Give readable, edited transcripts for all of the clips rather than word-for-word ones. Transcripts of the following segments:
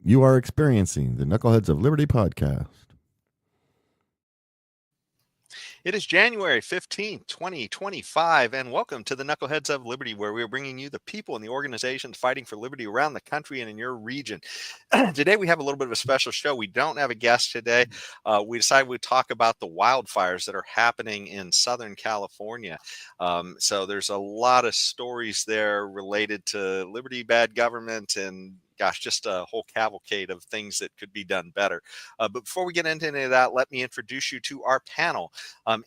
You are experiencing the Knuckleheads of Liberty podcast. It is January 15th, 2025, and welcome to the Knuckleheads of Liberty, where we are bringing you the people and the organizations fighting for liberty around the country and in your region. Today, we have a little bit of a special show. We don't have a guest today. We decided we'd talk about the wildfires that are happening in Southern California. So there's a lot of stories there related to liberty, bad government, and gosh, just a whole cavalcade of things that could be done better. But before we get into any of that, let me introduce you to our panel.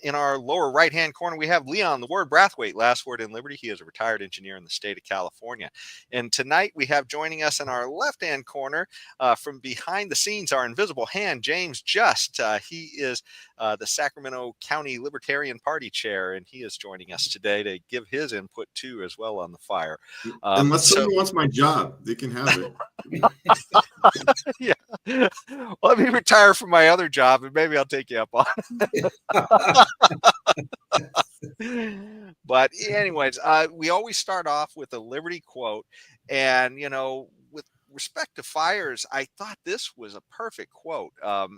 In our lower right-hand corner, we have Leon, the word Brathwaite, last word in liberty. He is a retired engineer in the state of California. And tonight we have joining us in our left-hand corner from behind the scenes, our invisible hand, James Just. He is the Sacramento County Libertarian Party chair, and he is joining us today to give his input too as well on the fire. Unless someone wants my job, they can have it. Yeah. Well, let me retire from my other job and maybe I'll take you up on it. But anyways, we always start off with a Liberty quote, and with respect to fires, I thought this was a perfect quote.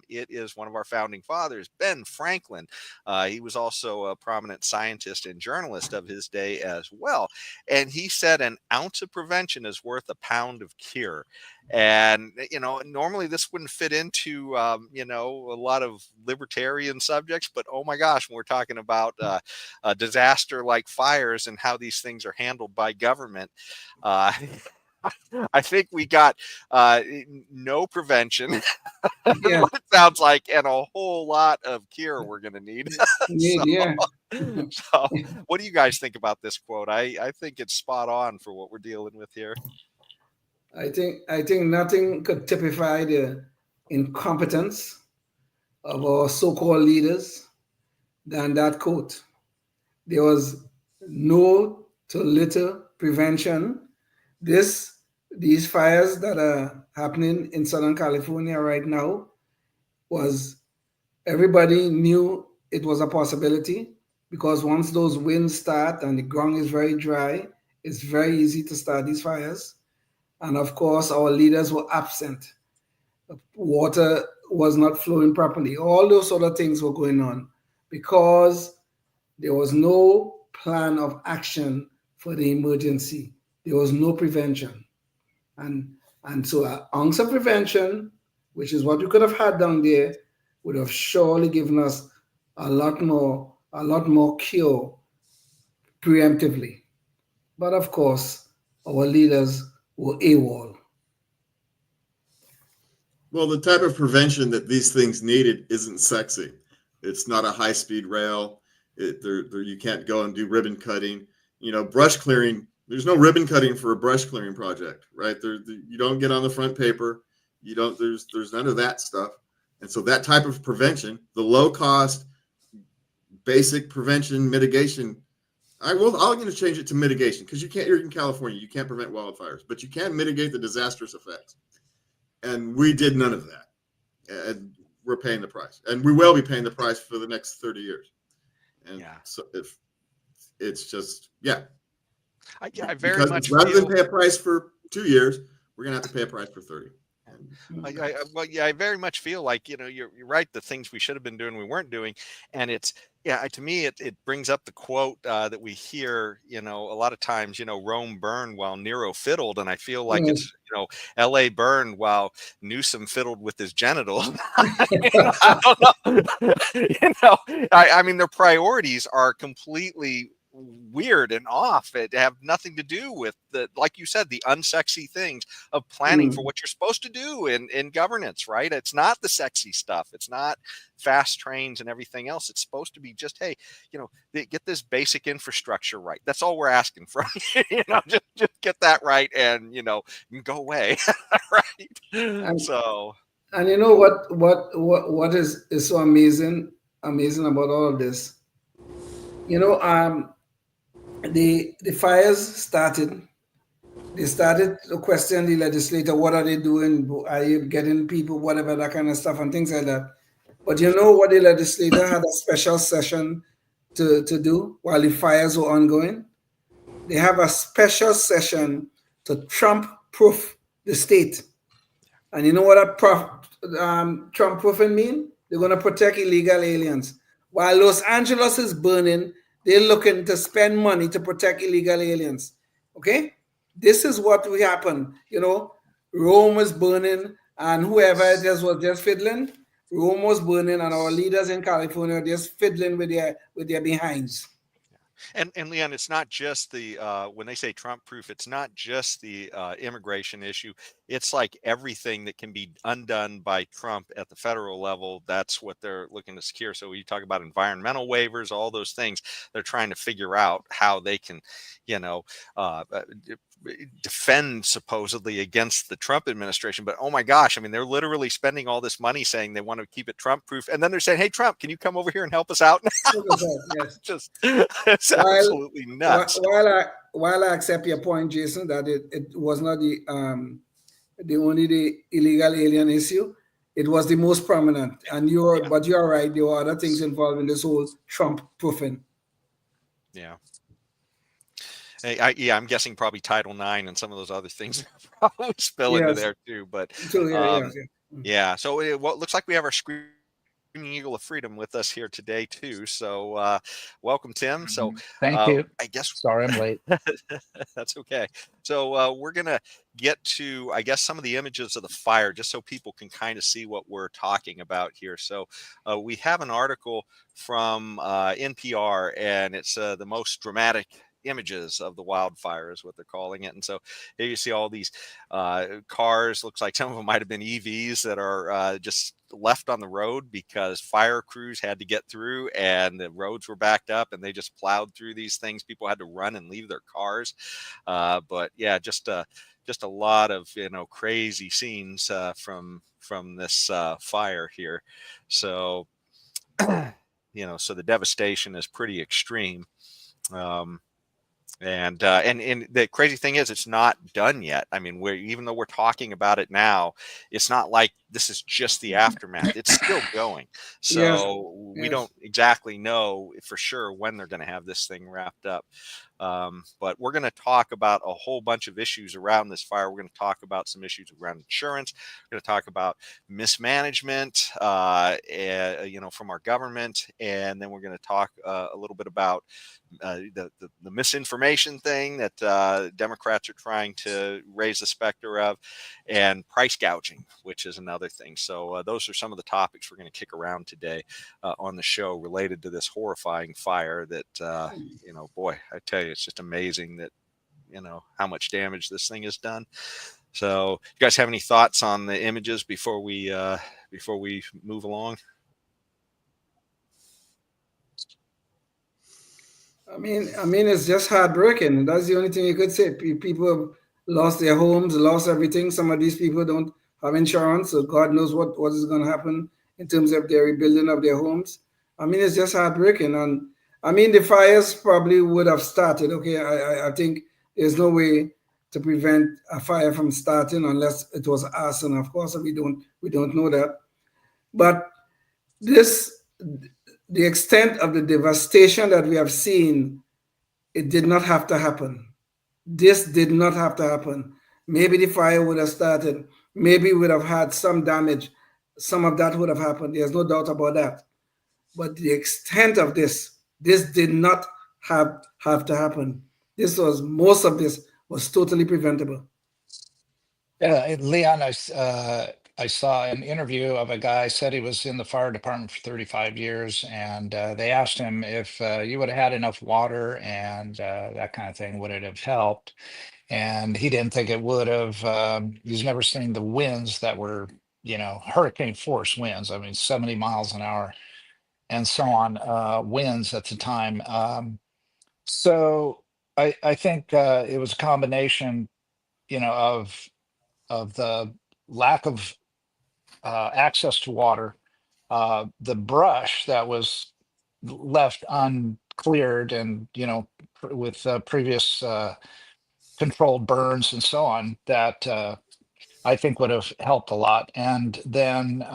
It is one of our founding fathers, Ben Franklin. He was also a prominent scientist and journalist of his day as well. And he said, "An ounce of prevention is worth a pound of cure." And, normally this wouldn't fit into, a lot of libertarian subjects, but oh my gosh, when we're talking about a disaster like fires and how these things are handled by government, I think we got no prevention, Yeah. what it sounds like, and a whole lot of cure we're going to need. So, what do you guys think about this quote? I think it's spot on for what we're dealing with here. I think nothing could typify the incompetence of our so-called leaders than that quote. There was no to little prevention. These fires that are happening in Southern California right now, everybody knew it was a possibility, because once those winds start and the ground is very dry, it's very easy to start these fires. And of course, our leaders were absent. Water was not flowing properly. All those sort of things were going on because there was no plan of action for the emergency. There was no prevention. And so an ounce of prevention, which is what we could have had down there, would have surely given us a lot more cure preemptively. But of course, our leaders were AWOL. Well, the type of prevention that these things needed isn't sexy. It's not a high-speed rail. You can't go and do ribbon cutting. Brush clearing. There's no ribbon cutting for a brush clearing project, right? You don't get on the front paper. You don't. There's none of that stuff. And so that type of prevention, the low-cost, basic prevention mitigation. I'm going to change it to mitigation, because you're in California. You can't prevent wildfires, but you can mitigate the disastrous effects. And we did none of that. And we're paying the price. And we will be paying the price for the next 30 years. And so if it's just, I very much rather than pay a price for 2 years, we're going to have to pay a price for 30. I very much feel like, you're right. The things we should have been doing, we weren't doing. And to me, it brings up the quote that we hear, a lot of times, Rome burned while Nero fiddled. And I feel like it's, LA burned while Newsom fiddled with his genitals. I don't know. I mean, their priorities are completely weird and off. It have nothing to do with like you said, the unsexy things of planning for what you're supposed to do in governance, right? It's not the sexy stuff. It's not fast trains and everything else. It's supposed to be just, hey, get this basic infrastructure right. That's all we're asking from you. Just get that right, and go away. Right. And what is so amazing about all of this? The fires started. They started to question the legislator. What are they doing? Are you getting people, whatever, that kind of stuff and things like that. But you know what the legislator had a special session to do while the fires were ongoing? They have a special session to Trump-proof the state. And you know what Trump proofing mean? They're going to protect illegal aliens. While Los Angeles is burning, they're looking to spend money to protect illegal aliens. Okay? This is what will happen. You know, Rome was burning, and whoever just was just fiddling. Rome was burning, and our leaders in California are just fiddling with their behinds. And Leon, it's not just the when they say Trump proof, it's not just the immigration issue. It's like everything that can be undone by Trump at the federal level. That's what they're looking to secure. So you talk about environmental waivers, all those things. They're trying to figure out how they can, you know, uh, uh, defend supposedly against the Trump administration. But oh my gosh, I mean, they're literally spending all this money saying they want to keep it Trump proof, and then they're saying, "Hey, Trump, can you come over here and help us out?" Yes. Just it's While absolutely nuts. while I accept your point, Jason, that it was not the only the illegal alien issue, it was the most prominent. And Yeah, but you're right, there were other things involved in this whole Trump proofing. yeah. Yeah, I'm guessing probably Title IX and some of those other things probably spill into Yes. there too. But So yeah, um, yeah. yeah, so well, it looks like we have our screaming eagle of freedom with us here today too. So welcome, Tim. So Thank you. I guess Sorry I'm late. that's okay. So we're gonna get to, I guess, some of the images of the fire, just so people can kind of see what we're talking about here. So we have an article from NPR, and it's the most dramatic images of the wildfire is what they're calling it. And so here you see all these cars. Looks like some of them might have been EVs that are just left on the road because fire crews had to get through and the roads were backed up, and they just plowed through these things. People had to run and leave their cars. But yeah, just a lot of crazy scenes from this fire here. So so the devastation is pretty extreme. Um, and the crazy thing is, it's not done yet. I mean, even though we're talking about it now, it's not like this is just the aftermath. It's still going. Yes. So we Yes. don't exactly know for sure when they're going to have this thing wrapped up. But we're going to talk about a whole bunch of issues around this fire. We're going to talk about some issues around insurance. We're going to talk about mismanagement, from our government, and then we're going to talk a little bit about the misinformation thing that Democrats are trying to raise the specter of, and price gouging, which is another thing. So those are some of the topics we're going to kick around today on the show related to this horrifying fire that, boy, I tell you, it's just amazing that, how much damage this thing has done. So you guys have any thoughts on the images before we move along? I mean, it's just heartbreaking. That's the only thing you could say. People have lost their homes, lost everything. Some of these people don't have insurance, so God knows what is going to happen in terms of their rebuilding of their homes. I mean, it's just heartbreaking. And I mean, the fires probably would have started. Okay, I think there's no way to prevent a fire from starting unless it was arson. Of course, we don't know that. But this, the extent of the devastation that we have seen, it did not have to happen. This did not have to happen. Maybe the fire would have started. Maybe we would have had some damage. Some of that would have happened. There's no doubt about that. But the extent of this did not have to happen. Most of this was totally preventable. Leon, I saw an interview of a guy said he was in the fire department for 35 years, and they asked him if you would have had enough water and that kind of thing, would it have helped? And he didn't think it would have. He's never seen the winds that were, hurricane force winds. I mean, 70 miles an hour and so on, winds at the time. So I think it was a combination, of the lack of access to water, the brush that was left uncleared, and with previous controlled burns and so on, that I think would have helped a lot. And then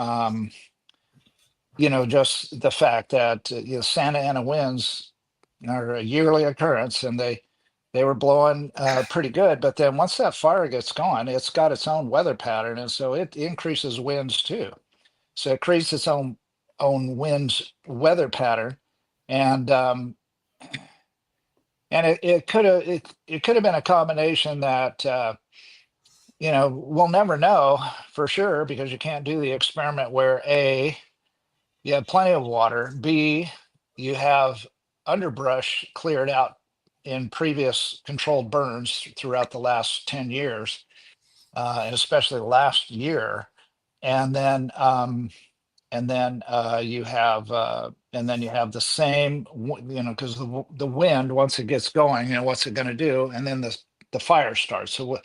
just the fact that Santa Ana winds are a yearly occurrence, and they they were blowing pretty good. But then once that fire gets going, it's got its own weather pattern, and so it increases winds too. So it creates its own winds weather pattern, and it could have it could have been a combination that we'll never know for sure, because you can't do the experiment where A, you have plenty of water, B, you have underbrush cleared out in previous controlled burns throughout the last 10 years, and especially last year, and then you have the same, because the wind, once it gets going, what's it going to do, and then the fire starts. So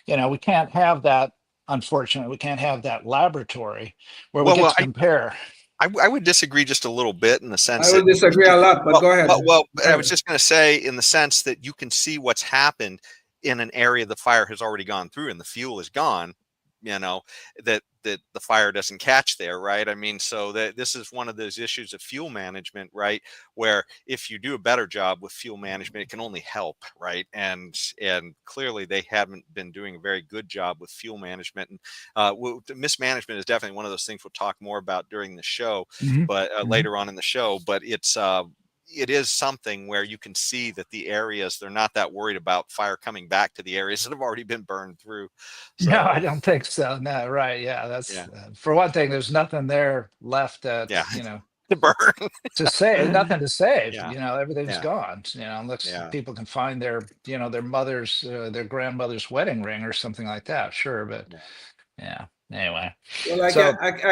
we can't have that. Unfortunately, we can't have that laboratory where we get to compare. I would disagree just a little bit, in the sense I would disagree a lot, but go ahead. I was just going to say, in the sense that you can see what's happened in an area the fire has already gone through and the fuel is gone, that the fire doesn't catch there, right? I mean, so that this is one of those issues of fuel management, right? Where if you do a better job with fuel management, it can only help, right? And clearly they haven't been doing a very good job with fuel management. And mismanagement is definitely one of those things we'll talk more about during the show, but later on in the show. But it is something where you can see that the areas, they're not that worried about fire coming back to the areas that have already been burned through. So, no, I don't think so. No, right. Yeah. That's for one thing, there's nothing there left to burn, to save, nothing to save, Yeah. everything's gone, unless people can find their mother's, their grandmother's wedding ring or something like that. Sure. But anyway. Well, I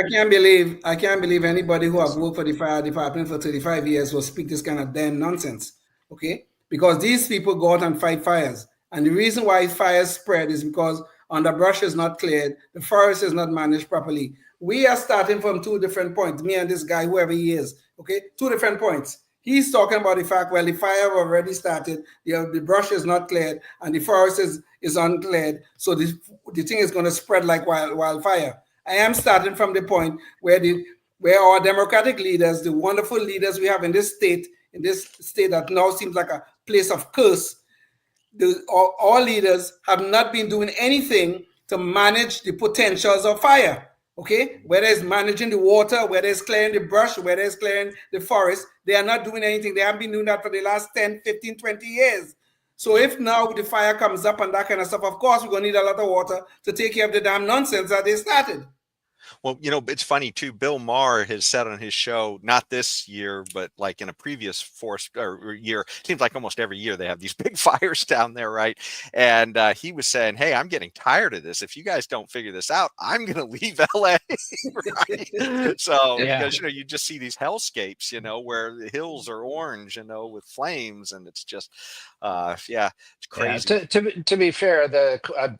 can't believe anybody who have worked for the fire department for 35 years will speak this kind of damn nonsense. Okay? Because these people go out and fight fires. And the reason why fires spread is because underbrush is not cleared, the forest is not managed properly. We are starting from two different points, me and this guy, whoever he is. Okay? Two different points. He's talking about the fact, well, the fire already started, the brush is not cleared, and the forest is uncleared, so the thing is going to spread like wildfire. I am starting from the point where our democratic leaders, the wonderful leaders we have in this state that now seems like a place of curse, all leaders have not been doing anything to manage the potentials of fire. Okay, whether it's managing the water, whether it's clearing the brush, whether it's clearing the forest, they are not doing anything. They haven't been doing that for the last 10, 15, 20 years. So if now the fire comes up and that kind of stuff, of course, we're going to need a lot of water to take care of the damn nonsense that they started. Well, it's funny too. Bill Maher has said on his show, not this year, but like in a previous year, seems like almost every year they have these big fires down there, right? And he was saying, "Hey, I'm getting tired of this. If you guys don't figure this out, I'm going to leave LA." Right? So because you just see these hellscapes, where the hills are orange, with flames, and it's just, it's crazy. Yeah, to be fair,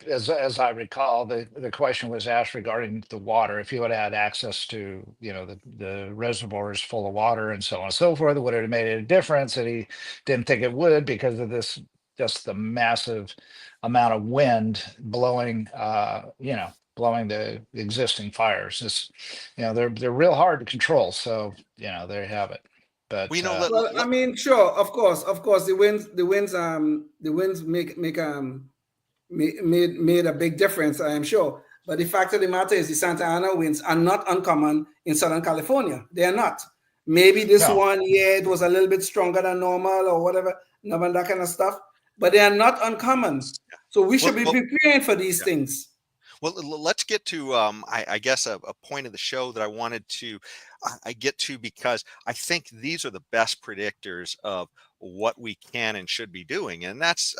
as I recall, the question was asked regarding the water. If you would have had access to, the reservoirs full of water and so on and so forth, would it have made a difference? And he didn't think it would, because of this, just the massive amount of wind blowing, blowing the existing fires. It's, they're real hard to control. So, there you have it. But I mean, sure, of course, the winds made a big difference, I am sure. But the fact of the matter is, the Santa Ana winds are not uncommon in Southern California. They are not. Maybe this one year it was a little bit stronger than normal or whatever, that kind of stuff. But they are not uncommon. So we should be preparing for these things. Well, let's get to, I guess, a point of the show that I wanted to get to, because I think these are the best predictors of what we can and should be doing. And that's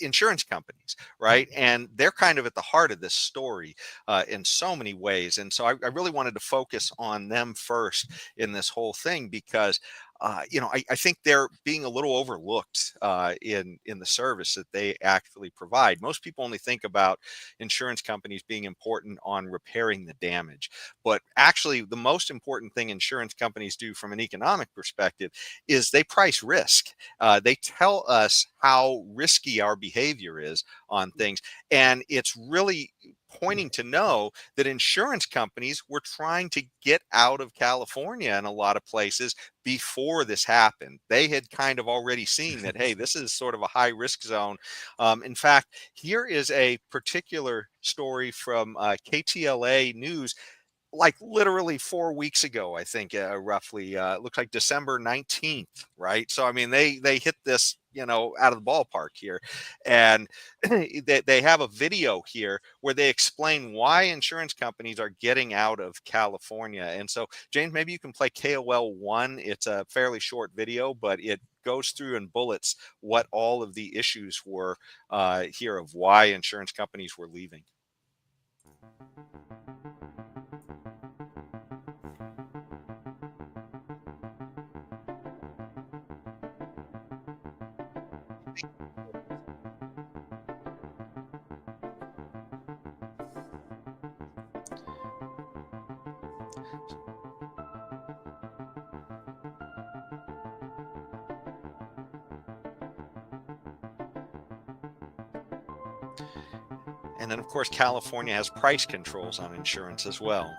insurance companies, right? And they're kind of at the heart of this story in so many ways. And so I really wanted to focus on them first in this whole thing, because I think they're being a little overlooked in the service that they actually provide. Most people only think about insurance companies being important on repairing the damage, but actually the most important thing insurance companies do from an economic perspective is they price risk. They tell us how risky our behavior is on things, and it's really pointing to know that insurance companies were trying to get out of California in a lot of places before this happened. They had kind of already seen that, hey, this is sort of a high risk zone. In fact, here is a particular story from KTLA News, like literally 4 weeks ago, I think, roughly. It looks like December 19th, right? So I mean, they hit this, out of the ballpark here, and they have a video here where they explain why insurance companies are getting out of California. And so, James, maybe you can play KOL 1. It's a fairly short video, but it goes through and bullets what all of the issues were here of why insurance companies were leaving. And then, of course, California has price controls on insurance as well.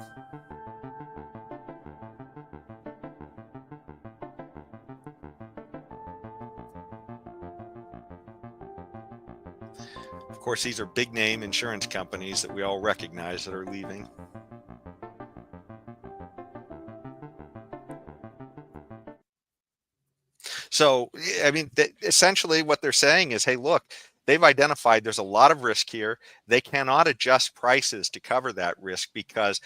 Of course, these are big name insurance companies that we all recognize that are leaving. So, I mean, essentially what they're saying is, hey, look, they've identified there's a lot of risk here. They cannot adjust prices to cover that risk because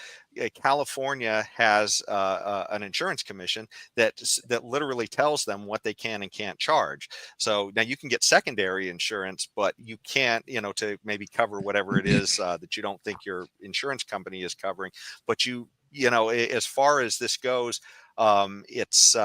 California has an insurance commission that literally tells them what they can and can't charge. So now you can get secondary insurance, but you can't, to maybe cover whatever it is that you don't think your insurance company is covering. But as far as this goes, it's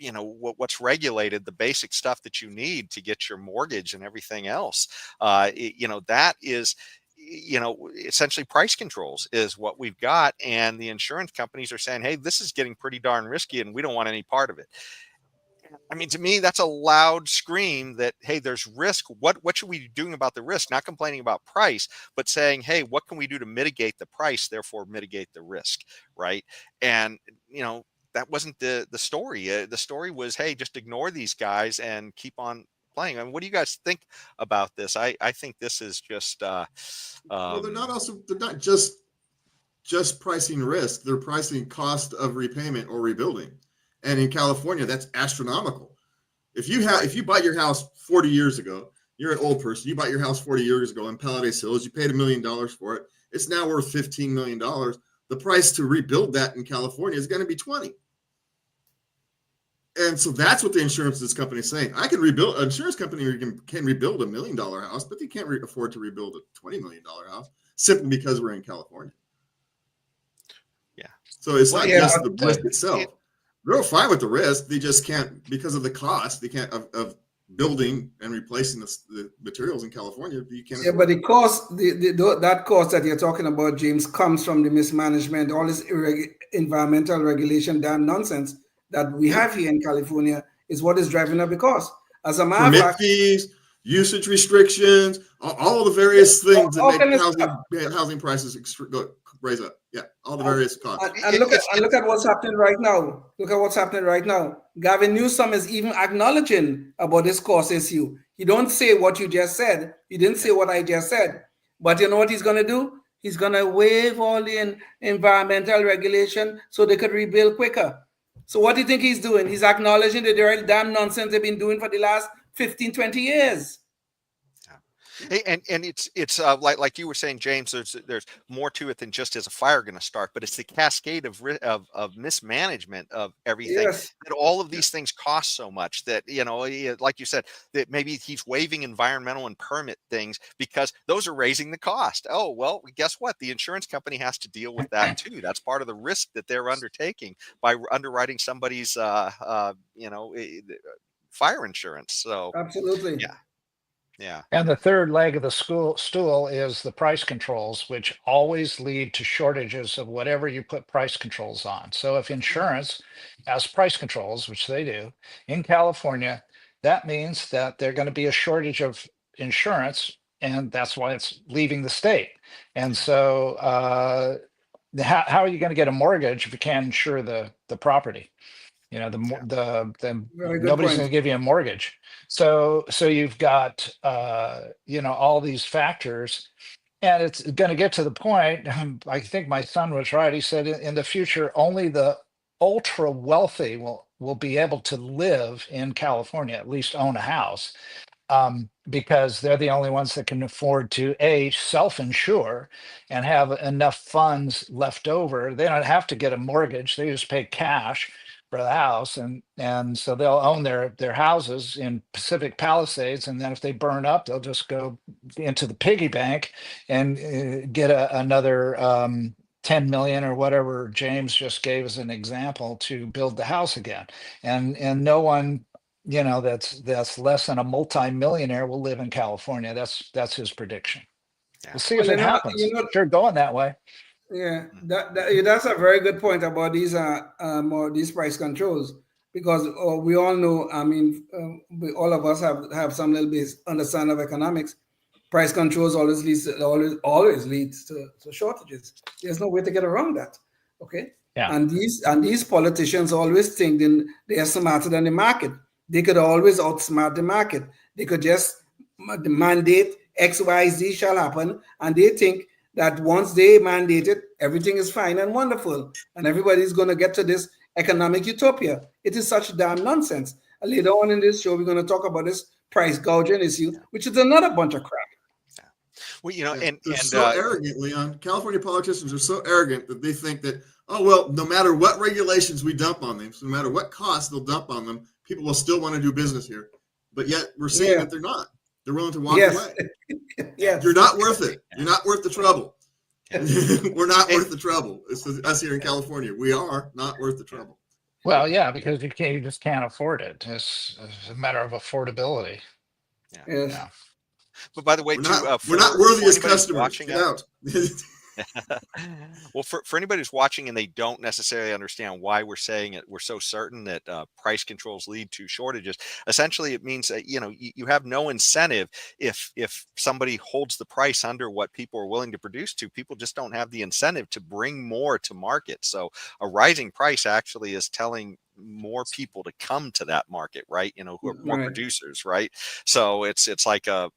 what's regulated, the basic stuff that you need to get your mortgage and everything else. That is, essentially price controls is what we've got. And the insurance companies are saying, hey, this is getting pretty darn risky and we don't want any part of it. I mean, to me, that's a loud scream that, hey, there's risk. What should we be doing about the risk? Not complaining about price, but saying, hey, what can we do to mitigate the price, therefore mitigate the risk, right? And, that wasn't the story. The story was, hey, just ignore these guys and keep on playing. I mean, what do you guys think about this? I think this is just well, they're not just pricing risk. They're pricing cost of repayment or rebuilding. And in California, that's astronomical. If you bought your house 40 years ago, you're an old person, you bought your house 40 years ago in Paladés Hills, you paid $1 million for it. It's now worth $15 million. The price to rebuild that in California is going to be 20. And so that's what the insurance company is saying. I can rebuild an insurance company can rebuild $1 million house, but they can't afford to rebuild a $20 million house simply because we're in California. Yeah. So it's not just the risk itself. They're fine with the risk. They just can't, because of the cost, they can't of building and replacing the materials in California. You can't. Yeah, but the cost, that cost that you're talking about, James, comes from the mismanagement, all this environmental regulation, damn nonsense that we have here in California is what is driving up the cost. As a matter of fact, fees, usage restrictions, all the various things that make housing prices raise up. Yeah, all the various costs. And look at what's happening right now. Look at what's happening right now. Gavin Newsom is even acknowledging about this cost issue. He don't say what you just said. He didn't say what I just said. But you know what he's going to do? He's going to waive all the environmental regulation so they could rebuild quicker. So what do you think he's doing? He's acknowledging the very damn nonsense they've been doing for the last 15, 20 years. Hey, and it's like you were saying, James. There's more to it than just is a fire going to start, but it's the cascade of mismanagement of everything. Yes. That all of these things cost so much that like you said, that maybe he's waiving environmental and permit things because those are raising the cost. Oh well, guess what? The insurance company has to deal with that too. That's part of the risk that they're undertaking by underwriting somebody's fire insurance. So absolutely, yeah. Yeah. And the third leg of the stool is the price controls, which always lead to shortages of whatever you put price controls on. So if insurance has price controls, which they do in California, that means that there's going to be a shortage of insurance and that's why it's leaving the state. And so how are you going to get a mortgage if you can't insure the property? You know, the Very good nobody's point. going to give you a mortgage. So you've got all these factors, and it's going to get to the point. I think my son was right. He said in the future only the ultra wealthy will be able to live in California, at least own a house, because they're the only ones that can afford to self-insure and have enough funds left over. They don't have to get a mortgage; they just pay cash for the house, and so they'll own their houses in Pacific Palisades, and then if they burn up, they'll just go into the piggy bank and get another 10 million or whatever James just gave as an example to build the house again, and no one that's less than a multi-millionaire will live in California. That's his prediction. Yeah. We'll see Well, if it happens. Sure, going that way. Yeah, that's a very good point about these more these price controls, because we all know. I mean, all of us have some little bit understand of economics. Price controls always leads to shortages. There's no way to get around that. Okay. Yeah. And these politicians always think they are smarter than the market. They could always outsmart the market. They could just mandate X, Y, Z shall happen, and they think that once they mandate it, everything is fine and wonderful, and everybody's going to get to this economic utopia. It is such damn nonsense. And later on in this show, we're going to talk about this price gouging issue, which is another bunch of crap. Well, they're so arrogant, Leon. California politicians are so arrogant that they think that, oh, well, no matter what regulations we dump on them, so no matter what costs they'll dump on them, people will still want to do business here. But yet we're seeing that they're not. They're willing to walk away. Yes. You're not worth it. You're not worth the trouble. We're not worth the trouble. It's us here in California. We are not worth the trouble. Well, yeah, because you just can't afford it. It's a matter of affordability. Yes. Yeah. But by the way, we're not worthy as customers. Get out. Well, for anybody who's watching and they don't necessarily understand why we're saying it, we're so certain that price controls lead to shortages. Essentially, it means that you have no incentive if somebody holds the price under what people are willing to produce to. People just don't have the incentive to bring more to market. So a rising price actually is telling more people to come to that market, right? Who are more producers, right? So it's like a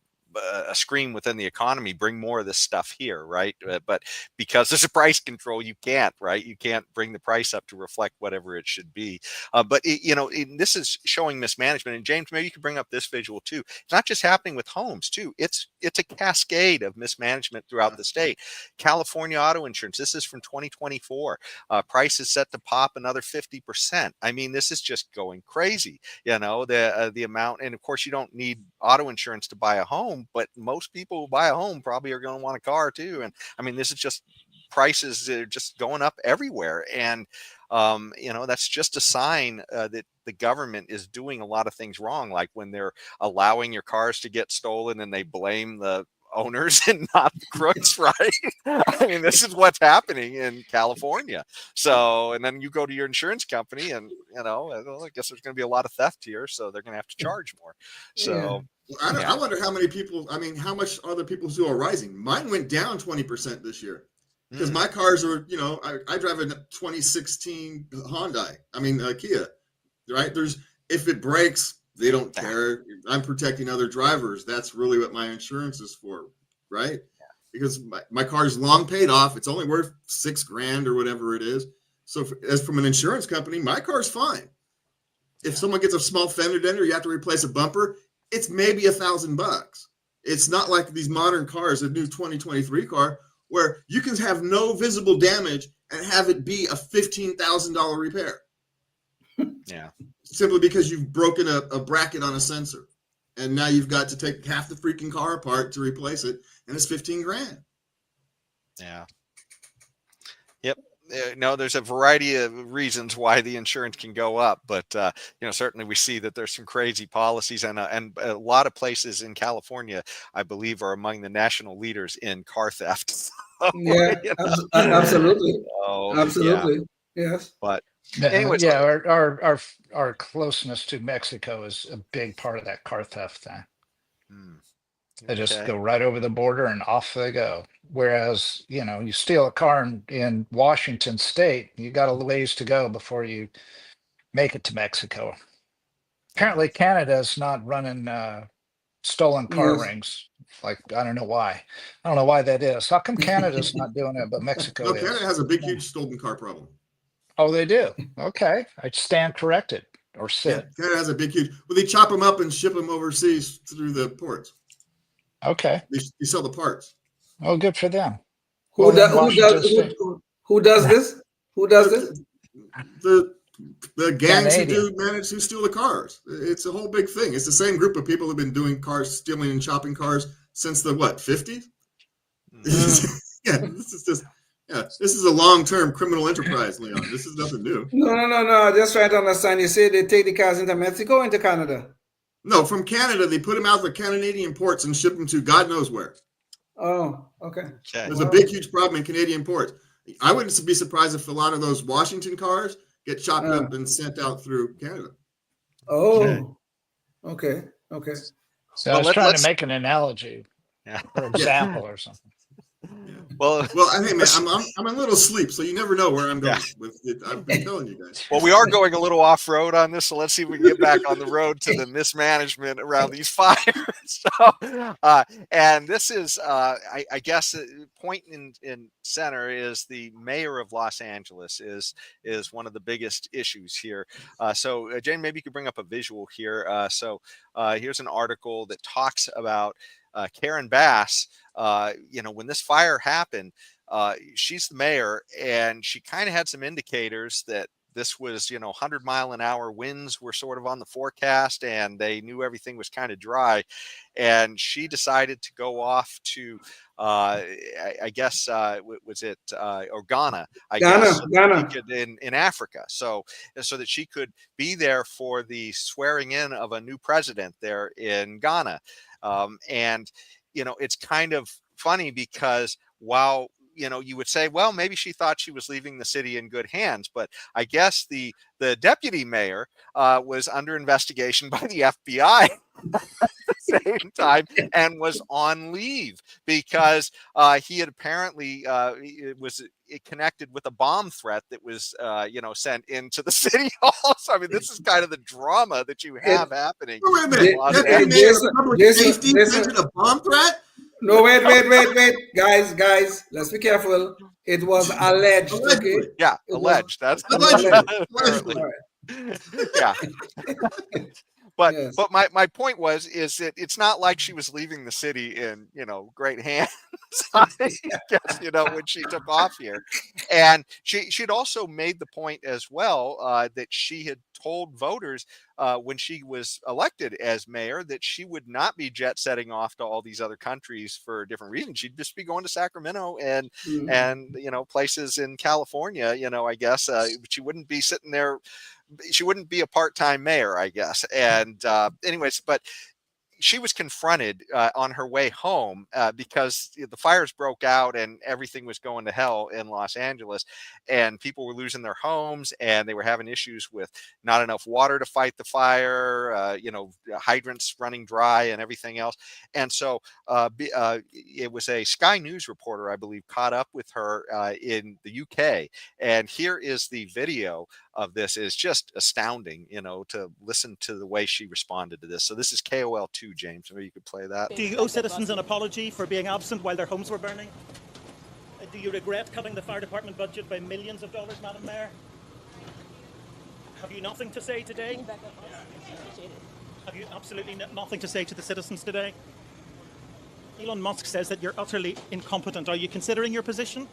scream within the economy, bring more of this stuff here, right? But because there's a price control, you can't, right? You can't bring the price up to reflect whatever it should be. But this is showing mismanagement. And James, maybe you could bring up this visual too. It's not just happening with homes too. It's a cascade of mismanagement throughout the state. California auto insurance. This is from 2024. Prices set to pop another 50%. I mean, this is just going crazy. The amount, and of course, you don't need auto insurance to buy a home. But most people who buy a home probably are going to want a car too. And I mean, this is just prices that are just going up everywhere. And, that's just a sign that the government is doing a lot of things wrong. Like when they're allowing your cars to get stolen and they blame the owners and not the crooks, right? I mean, this is what's happening in California. So, and then you go to your insurance company and, I guess there's going to be a lot of theft here. So they're going to have to charge more. So, I wonder how many people, how much other people's are rising. Mine went down 20% this year because my cars are, I drive a 2016 Kia, right? If it breaks, they don't care. I'm protecting other drivers. That's really what my insurance is for, right? Because my car's long paid off. It's only worth $6,000 or whatever it is. So as from an insurance company, my car's fine. If someone gets a small fender dent, you have to replace a bumper, it's maybe $1,000. It's not like these modern cars, a new 2023 car, where you can have no visible damage and have it be a $15,000 repair. Yeah. Simply because you've broken a bracket on a sensor. And now you've got to take half the freaking car apart to replace it. And it's $15,000. Yeah. Yep. No, there's a variety of reasons why the insurance can go up, but certainly we see that there's some crazy policies, and a lot of places in California, I believe, are among the national leaders in car theft. Absolutely, absolutely, yeah. yes. But anyways, our closeness to Mexico is a big part of that car theft thing. They just Okay. go right over the border and off they go. Whereas, you steal a car in Washington State, you got a ways to go before you make it to Mexico. Apparently, Canada's not running stolen car Yes. rings. Like, I don't know why. I don't know why that is. How come Canada's not doing it, but Mexico No, Canada is? has a big, huge stolen car problem. Oh, they do. Okay, I stand corrected or Yeah, sit. Canada has a big, huge. Well, they chop them up and ship them overseas through the ports. Okay. They sell the parts. Oh, good for them. Who, Well, do, in who Washington does State, who does this? Who does this? The gangs Canadian. who steal the cars. It's a whole big thing. It's the same group of people who've been doing cars, stealing and chopping cars since the 50s? Yeah, this is a long-term criminal enterprise, Leon. This is nothing new. No. Just trying to understand. You say they take the cars into Mexico or into Canada? No, from Canada, they put them out of the Canadian ports and ship them to God knows where. Oh, okay. There's a big, huge problem in Canadian ports. I wouldn't be surprised if a lot of those Washington cars get chopped up and sent out through Canada. Oh, okay. So Well, I was trying to let's. make an analogy Yeah. or example or something. Well, hey man, I'm a little asleep, so you never know where I'm going with it. I've been telling you guys. Well, we are going a little off road on this, so let's see if we can get back on the road to the mismanagement around these fires. And this is, I guess, point in center is the mayor of Los Angeles is one of the biggest issues here. So, Jane, maybe you could bring up a visual here. Here's an article that talks about Karen Bass. When this fire happened, she's the mayor, and she kind of had some indicators that this was, 100-mile-an-hour winds were sort of on the forecast, and they knew everything was kind of dry. And she decided to go off to, I guess, was it or Ghana? I guess Ghana. in Africa, so that she could be there for the swearing in of a new president there in Ghana. And it's kind of funny because while you would say, well, maybe she thought she was leaving the city in good hands, but I guess the deputy mayor was under investigation by the FBI at the same time and was on leave because he had apparently was connected with a bomb threat that was sent into the city hall. So I mean, this is kind of the drama that you have happening. Wait a minute, deputy mayor of public safety sent a bomb threat? No, wait. Guys, let's be careful. It was alleged, okay? Yeah, alleged. That's allegedly. Yeah. But Yes. but my point is that it's not like she was leaving the city in great hands. I guess when she took off here, and she'd also made the point as well that she had told voters when she was elected as mayor that she would not be jet setting off to all these other countries for different reasons. She'd just be going to Sacramento and places in California. I guess she wouldn't be sitting there. She wouldn't be a part-time mayor, I guess. And anyways, but she was confronted on her way home because the fires broke out and everything was going to hell in Los Angeles, and people were losing their homes, and they were having issues with not enough water to fight the fire, hydrants running dry and everything else. And so it was a Sky News reporter, I believe, caught up with her in the UK. And here is the video of this. Is just astounding, to listen to the way she responded to this. So this is KOL2, James. Maybe you could play that. Do you owe citizens an apology for being absent while their homes were burning? Do you regret cutting the fire department budget by millions of dollars, Madam Mayor? Have you nothing to say today? Have you absolutely nothing to say to the citizens today? Elon Musk says that you're utterly incompetent. Are you considering your position?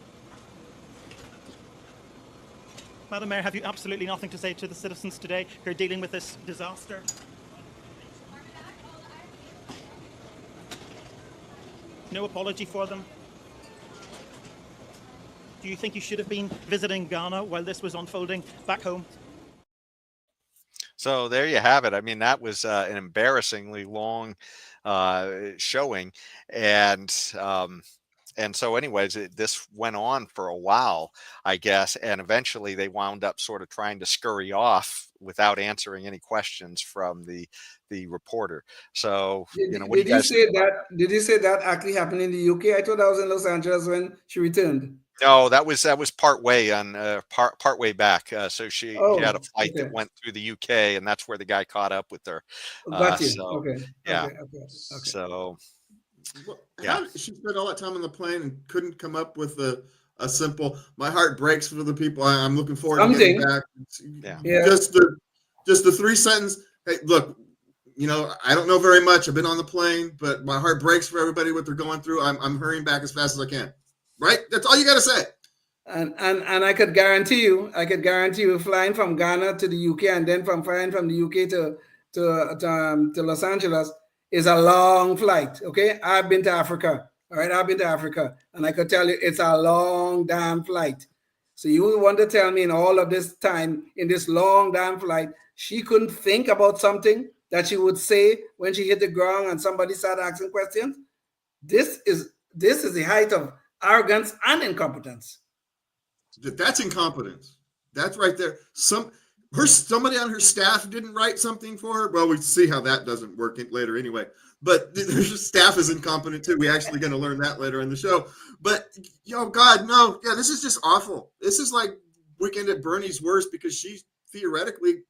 Madam Mayor, have you absolutely nothing to say to the citizens today who are dealing with this disaster? No apology for them? Do you think you should have been visiting Ghana while this was unfolding back home? So there you have it. I mean, that was an embarrassingly long showing. And And so anyways, this went on for a while, I guess, and eventually they wound up sort of trying to scurry off without answering any questions from the reporter. So, what do you guys think about that? Did he say that actually happened in the UK? I thought that was in Los Angeles when she returned. No, that was part way on part way back. So she had a Oh, flight that okay. went through the UK, and that's where the guy caught up with her. Got you. So Okay. yeah, Okay. so Well, yeah. how did she spent all that time on the plane and couldn't come up with a simple? My heart breaks for the people. I'm looking forward to getting back. Yeah. Just the 3 sentence. Hey, look, I don't know very much. I've been on the plane, but my heart breaks for everybody what they're going through. I'm hurrying back as fast as I can. Right? That's all you got to say. And I could guarantee you, flying from Ghana to the UK and then flying from the UK to Los Angeles is a long flight. Okay, I've been to Africa. All right, I've been to Africa, and I could tell you it's a long damn flight. So you want to tell me in all of this time, in this long damn flight, she couldn't think about something that she would say when she hit the ground and somebody started asking questions? This is the height of arrogance and incompetence. That's incompetence. That's right there. Somebody on her staff didn't write something for her. Well, we see how that doesn't work later anyway. But her staff is incompetent too. We're actually going to learn that later in the show. But God, no. Yeah, this is just awful. This is like Weekend at Bernie's worse because she's theoretically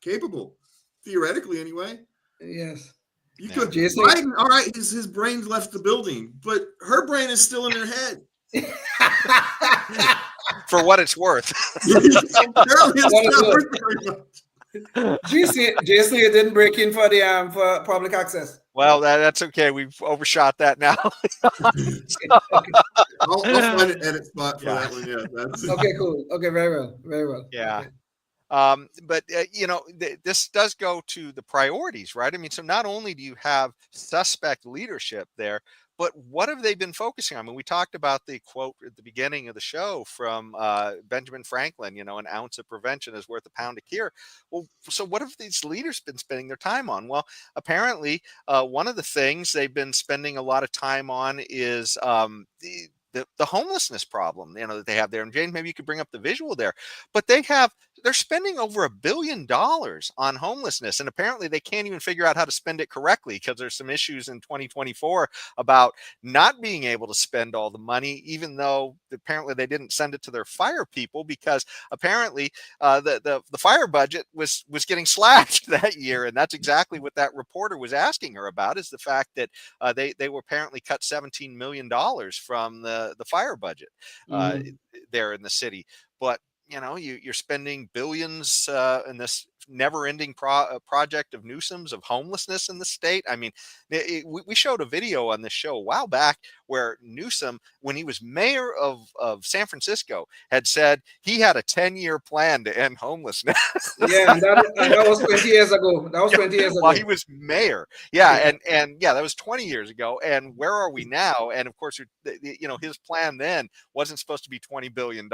capable. Theoretically, anyway. Yes. You could. Biden, all right, his brain left the building, but her brain is still in her head. For what it's worth. Jason, you didn't break in for the for public access. Well, that's okay. We've overshot that now. I'll find an edit spot for that one. Yeah. Okay, cool. Okay, very well. Yeah. Okay. But this does go to the priorities, right? I mean, so not only do you have suspect leadership there, but what have they been focusing on? I mean, we talked about the quote at the beginning of the show from Benjamin Franklin, an ounce of prevention is worth a pound of cure. Well, so what have these leaders been spending their time on? Well, apparently, one of the things they've been spending a lot of time on is the homelessness problem, that they have there. And James, maybe you could bring up the visual there, but they're spending over $1 billion on homelessness. And apparently they can't even figure out how to spend it correctly because there's some issues in 2024 about not being able to spend all the money, even though apparently they didn't send it to their fire people because apparently the fire budget was getting slashed that year. And that's exactly what that reporter was asking her about, is the fact that they were apparently cut $17 million from the fire budget there in the city. But you're spending billions in this never-ending project of Newsom's of homelessness in the state. I mean, we showed a video on this show a while back where Newsom, when he was mayor of San Francisco, had said he had a 10-year plan to end homelessness. Yeah, and that was 20 years ago. That was 20 years ago. While he was mayor. Yeah, and that was 20 years ago. And where are we now? And of course, his plan then wasn't supposed to be $20 billion.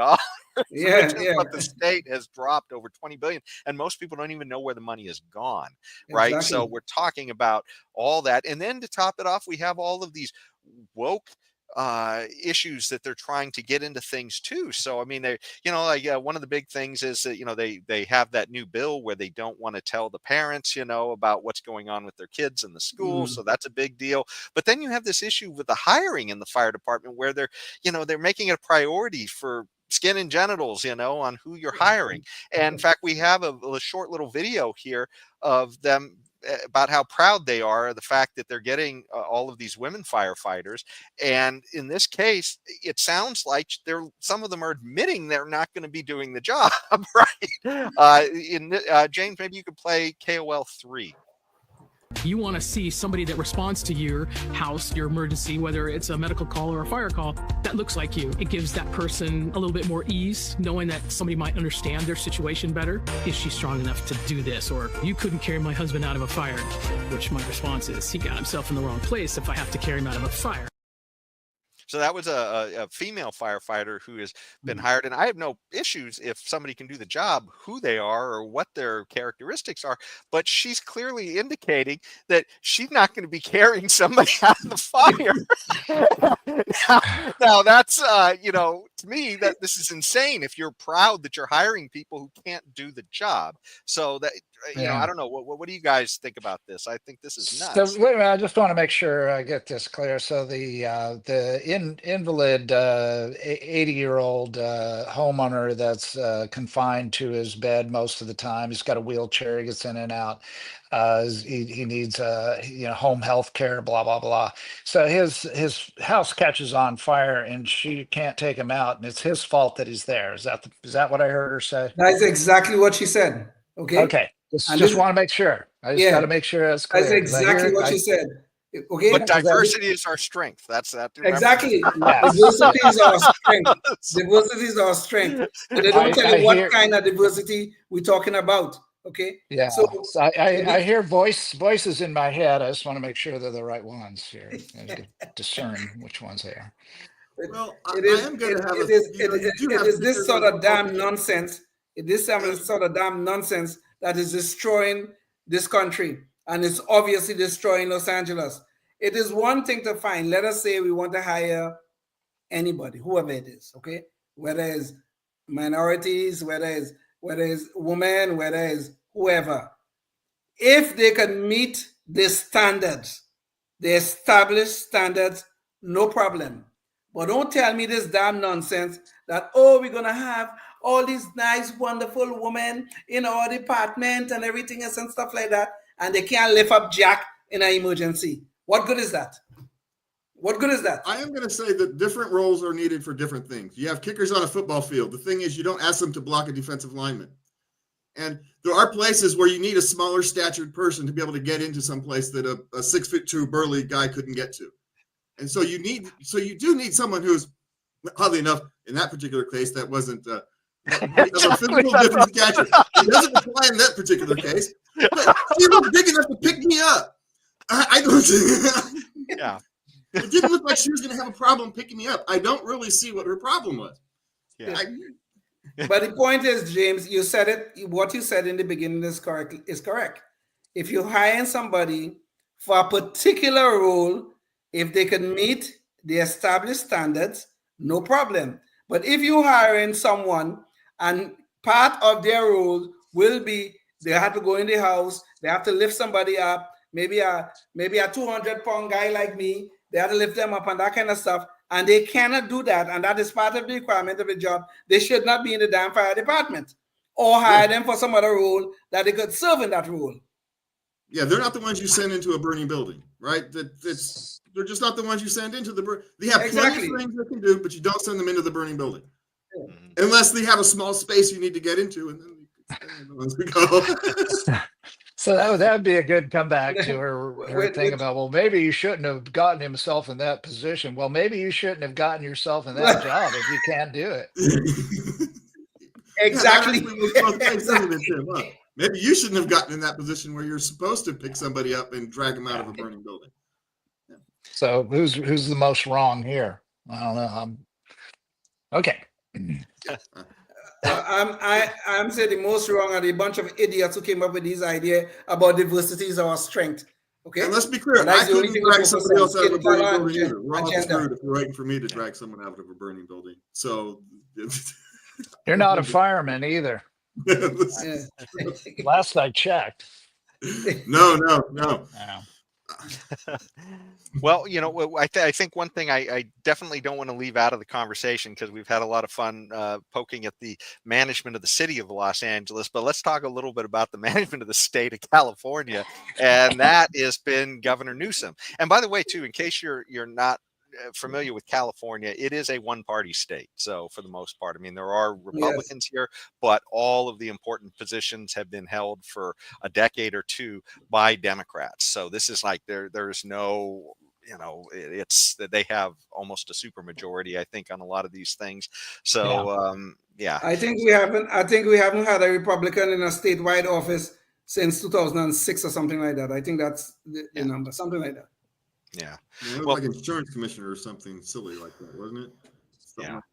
Yeah. But the state has dropped over $20 billion, and most people don't even know where the money is gone, right? Exactly. So we're talking about all that, and then to top it off, we have all of these woke issues that they're trying to get into things too. So I mean, they, one of the big things is that they have that new bill where they don't want to tell the parents, about what's going on with their kids in the school. So that's a big deal. But then you have this issue with the hiring in the fire department where they're making it a priority for skin and genitals, on who you're hiring. And in fact, we have a short little video here of them about how proud they are of the fact that they're getting all of these women firefighters. And in this case, it sounds like some of them are admitting they're not going to be doing the job, right? James, maybe you could play KOL 3. You want to see somebody that responds to your house, your emergency, whether it's a medical call or a fire call, that looks like you. It gives that person a little bit more ease, knowing that somebody might understand their situation better. Is she strong enough to do this? Or you couldn't carry my husband out of a fire, which my response is, he got himself in the wrong place if I have to carry him out of a fire. So that was a female firefighter who has been hired, and I have no issues if somebody can do the job, who they are or what their characteristics are. But she's clearly indicating that she's not going to be carrying somebody out of the fire. now that's to me that this is insane. If you're proud that you're hiring people who can't do the job, so that I don't know. What do you guys think about this? I think this is So nuts. wait a minute, I just want to make sure I get this clear. So the invalid 80-year-old homeowner that's confined to his bed most of the time. He's got a wheelchair. He gets in and out. He needs home health care. Blah blah blah. So his house catches on fire and she can't take him out, and it's his fault that he's there. Is that what I heard her say? That's exactly what she said. Okay. Okay. Just want to make want to make sure. I just got to make sure that's clear. That's exactly what she said. Okay. But diversity is our strength. That's that. Exactly. Diversity is our strength. Diversity is our strength. But they don't tell you what kind of diversity we're talking about. Okay. Yeah. So I hear voices in my head. I just want to make sure they're the right ones here. I can discern which ones they are. Well, it is this sort of damn nonsense. It is some sort of damn nonsense that is destroying this country, and it's obviously destroying Los Angeles. It is one thing to find, let us say we want to hire anybody, whoever it is, okay? Whether it's minorities, whether it's women, whether it's whoever. If they can meet the standards, the established standards, no problem. But don't tell me this damn nonsense that, we're going to have all these nice, wonderful women in our department and everything else and stuff like that, and they can't lift up jack in an emergency. What good is that? What good is that? I am going to say that different roles are needed for different things. You have kickers on a football field. The thing is, you don't ask them to block a defensive lineman. And there are places where you need a smaller statured person to be able to get into some place that a 6'2" burly guy couldn't get to. And so you do need someone who's, oddly enough, in that particular case, that wasn't a physical difference catcher. It doesn't apply in that particular case. But she was big enough to pick me up. I don't. Yeah. It didn't look like she was going to have a problem picking me up. I don't really see what her problem was. Yeah. But the point is, James, you said it. What you said in the beginning is correct. If you're hiring somebody for a particular role, if they can meet the established standards, no problem. But if you're hiring someone and part of their role will be they have to go in the house, they have to lift somebody up, maybe a 200-pound guy like me, they have to lift them up and that kind of stuff, and they cannot do that, and that is part of the requirement of the job, they should not be in the damn fire department, or hire them for some other role that they could serve in that role. Yeah, they're not the ones you send into a burning building, right? They're just not the ones you send into the They have plenty of things they can do, but you don't send them into the burning building. Yeah. Unless they have a small space you need to get into, and then you can send the ones to go. So that would be a good comeback to her thing about, well, maybe you shouldn't have gotten himself in that position. Well, maybe you shouldn't have gotten yourself in that job if you can't do it. Exactly. Maybe you shouldn't have gotten in that position where you're supposed to pick somebody up and drag them out of a burning building. Yeah. So who's the most wrong here? I don't know. Okay. I'm saying the most wrong are the bunch of idiots who came up with this idea about diversity is our strength. Okay. And let's be clear, I couldn't drag somebody else out of a burning building either. We're all screwed if you're waiting for me to drag someone out of a burning building. So you're not a fireman either. Last I checked. No. Well, I think one thing I definitely don't want to leave out of the conversation, because we've had a lot of fun poking at the management of the city of Los Angeles, but let's talk a little bit about the management of the state of California, and that has been Governor Newsom. And by the way, too, in case you're not familiar with California, it is a one-party state. So for the most part, I mean, there are Republicans here, but all of the important positions have been held for a decade or two by Democrats. So this is like there's no, it's that they have almost a super majority, I think, on a lot of these things. So yeah. I think we haven't had a Republican in a statewide office since 2006 or something like that. I think that's the number, something like that. Yeah. It looked Well, like insurance commissioner or something silly like that, wasn't it? Something yeah. like-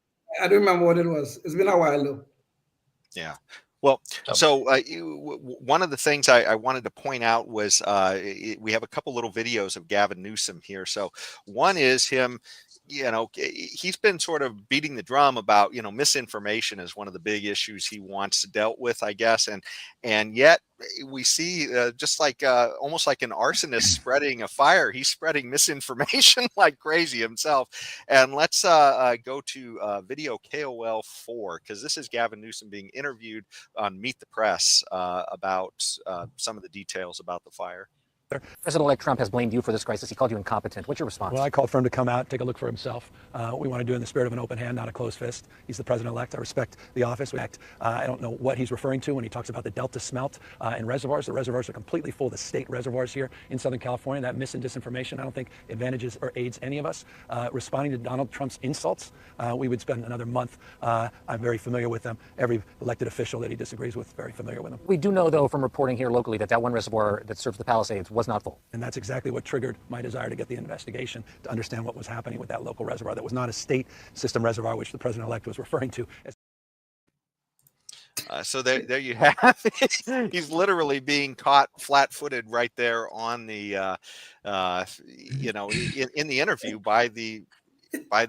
I don't remember what it was. It's been a while though. Yeah. Well, so one of the things I wanted to point out was we have a couple little videos of Gavin Newsom here. So one is him, he's been sort of beating the drum about, misinformation is one of the big issues he wants dealt with, I guess. And yet we see just like almost like an arsonist spreading a fire, he's spreading misinformation like crazy himself. And let's go to video KOL 4, because this is Gavin Newsom being interviewed on Meet the Press about some of the details about the fire. President-elect Trump has blamed you for this crisis. He called you incompetent. What's your response? Well, I called for him to come out, take a look for himself. We want to do it in the spirit of an open hand, not a closed fist. He's the president-elect. I respect the office. I don't know what he's referring to when he talks about the Delta smelt in reservoirs. The reservoirs are completely full. The state reservoirs here in Southern California, that mis and disinformation, I don't think advantages or aids any of us. Responding to Donald Trump's insults, we would spend another month. I'm very familiar with them. Every elected official that he disagrees with, very familiar with them. We do know, though, from reporting here locally that one reservoir that serves the Palisades was not full. And that's exactly what triggered my desire to get the investigation, to understand what was happening with that local reservoir. That was not a state system reservoir, which the president-elect was referring to. So there you have it. He's literally being caught flat-footed right there on the, in the interview by the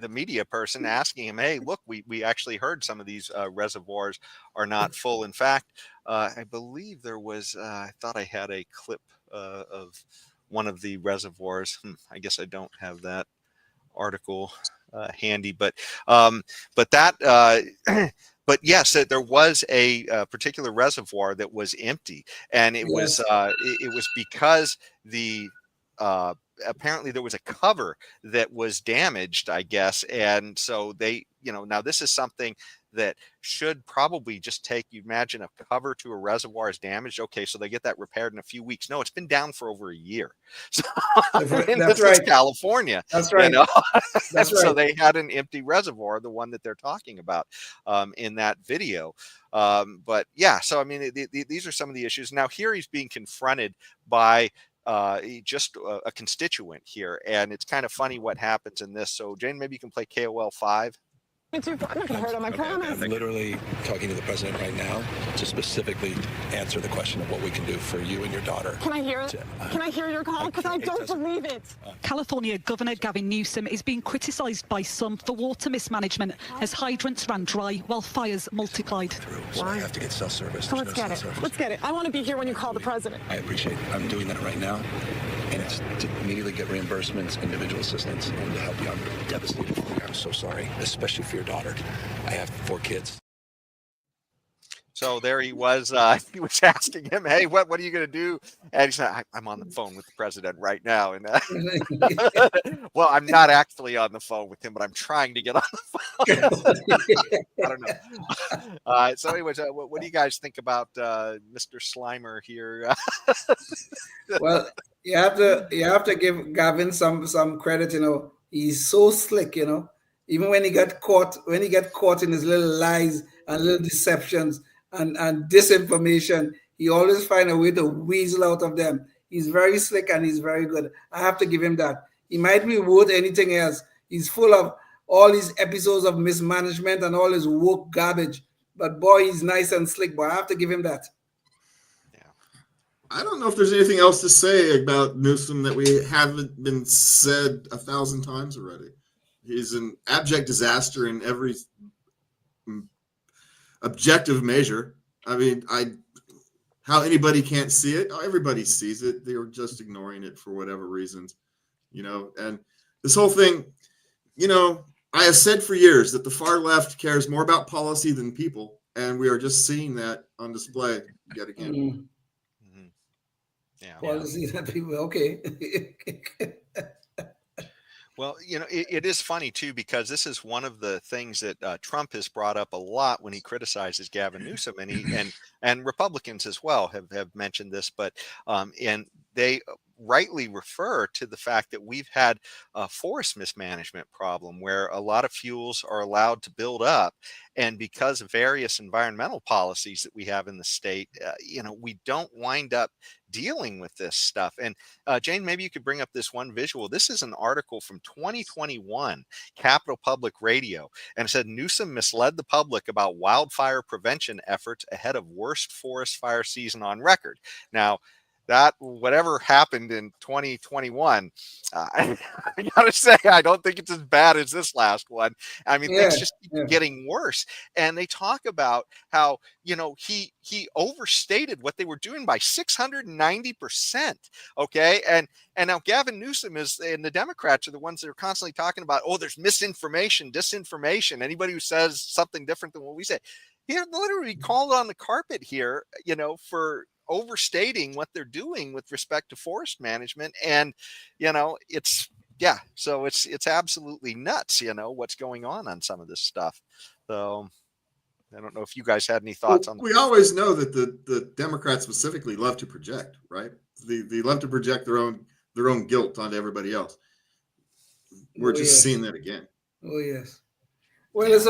media person asking him, hey, look, we actually heard some of these reservoirs are not full. In fact, I believe there was, I thought I had a clip of one of the reservoirs. I guess I don't have that article handy, but that, but yes, there was a particular reservoir that was empty, and it was because the apparently there was a cover that was damaged, I guess, and so they, now this is something that should probably just take, you imagine a cover to a reservoir is damaged. Okay, so they get that repaired in a few weeks. No, it's been down for over a year. So That's this right. is California. That's right. That's right. So they had an empty reservoir, the one that they're talking about in that video. But yeah, so I mean, these are some of the issues. Now here he's being confronted by just a constituent here, and it's kind of funny what happens in this. So Jane, maybe you can play KOL 5. I'm not going to hurt him, I promise. I'm literally talking to the president right now to specifically answer the question of what we can do for you and your daughter. Can I hear it? Can I hear your call? Because I don't believe it. California Governor Gavin Newsom is being criticised by some for water mismanagement as hydrants ran dry while fires multiplied. So I have to get cell service. So let's get it. Let's get it. I want to be here when you call the president. I appreciate it. I'm doing that right now. And it's to immediately get reimbursements, individual assistance, and to help you. I'm devastated for you. I'm so sorry, especially for your daughter. I have 4 kids. So there he was asking him, hey, what are you going to do? And he said, I'm on the phone with the president right now. And well, I'm not actually on the phone with him, but I'm trying to get on the phone. I don't know. So anyways, what do you guys think about Mr. Slimer here? Well, you have to give Gavin some credit. He's so slick. Even when he got caught in his little lies and little deceptions and disinformation, he always find a way to weasel out of them. He's very slick and he's very good. I have to give him that. He might be worth anything else. He's full of all these episodes of mismanagement and all his woke garbage. But boy, he's nice and slick. But I have to give him that. I don't know if there's anything else to say about Newsom that we haven't been said 1,000 times already. He's an abject disaster in every objective measure. I mean, how anybody can't see it? Everybody sees it. They were just ignoring it for whatever reasons, And this whole thing, I have said for years that the far left cares more about policy than people, and we are just seeing that on display yet again. Mm-hmm. Yeah. Policy that people okay. Well, it is funny, too, because this is one of the things that Trump has brought up a lot when he criticizes Gavin Newsom, and and Republicans as well have mentioned this. But and they rightly refer to the fact that we've had a forest mismanagement problem where a lot of fuels are allowed to build up. And because of various environmental policies that we have in the state, we don't wind up dealing with this stuff. And Jane, maybe you could bring up this one visual. This is an article from 2021, Capital Public Radio, and it said Newsom misled the public about wildfire prevention efforts ahead of worst forest fire season on record. Now, that whatever happened in 2021, I gotta say, I don't think it's as bad as this last one. I mean, things just keep getting worse. And they talk about how, he overstated what they were doing by 690%. Okay. And now Gavin Newsom and the Democrats are the ones that are constantly talking about, oh, there's misinformation, disinformation. Anybody who says something different than what we say, here literally called on the carpet here, for overstating what they're doing with respect to forest management. And so it's absolutely nuts, what's going on some of this stuff. So I don't know if you guys had any thoughts on that. We always know that the Democrats specifically love to project, right? They love to project their own guilt onto everybody else. We're just seeing that again. Oh yes. Well, it's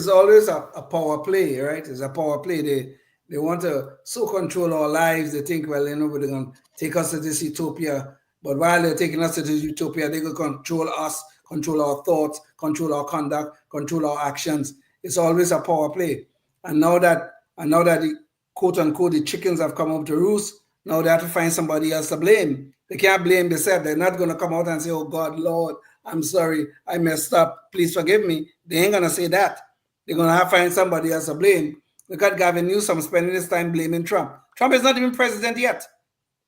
always a power play, right? It's a power play. They want to so control our lives. They think, well, they're going to take us to this utopia. But while they're taking us to this utopia, they're going to control us, control our thoughts, control our conduct, control our actions. It's always a power play. And now that the quote unquote the chickens have come up to roost, now they have to find somebody else to blame. They can't blame themselves. They're not going to come out and say, oh God, Lord, I'm sorry, I messed up. Please forgive me. They ain't going to say that. They're going to have to find somebody else to blame. Look at Gavin Newsom spending his time blaming Trump. Trump is not even president yet.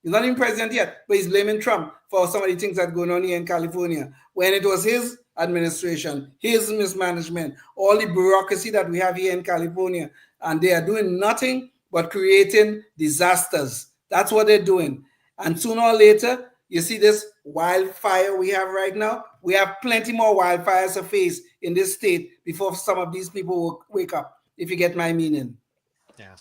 He's not even president yet, but he's blaming Trump for some of the things that are going on here in California. When it was his administration, his mismanagement, all the bureaucracy that we have here in California, and they are doing nothing but creating disasters. That's what they're doing. And sooner or later, you see this wildfire we have right now. We have plenty more wildfires to face in this state before some of these people will wake up. If you get my meaning. Yeah.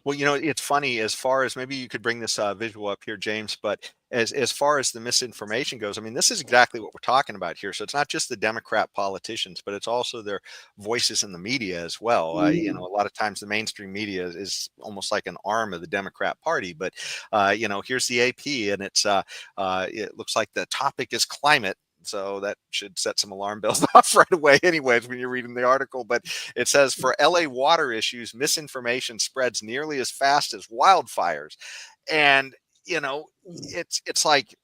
Well, it's funny as far as maybe you could bring this visual up here, James, but as far as the misinformation goes, I mean, this is exactly what we're talking about here. So it's not just the Democrat politicians, but it's also their voices in the media as well. A lot of times the mainstream media is almost like an arm of the Democrat Party. But, here's the AP, and it looks like the topic is climate. So that should set some alarm bells off right away anyways when you're reading the article. But it says, for LA water issues, misinformation spreads nearly as fast as wildfires. And, it's like,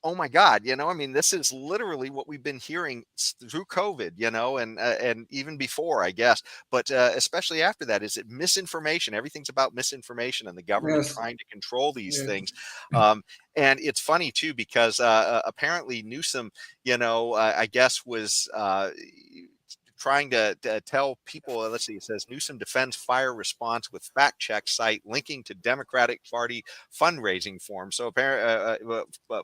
oh my God, this is literally what we've been hearing through COVID, and even before, I guess, but especially after that, is it misinformation? Everything's about misinformation and the government trying to control these things. And it's funny too, because apparently Newsom, I guess was trying to tell people, let's see, it says Newsom defends fire response with fact check site linking to Democratic Party fundraising form. So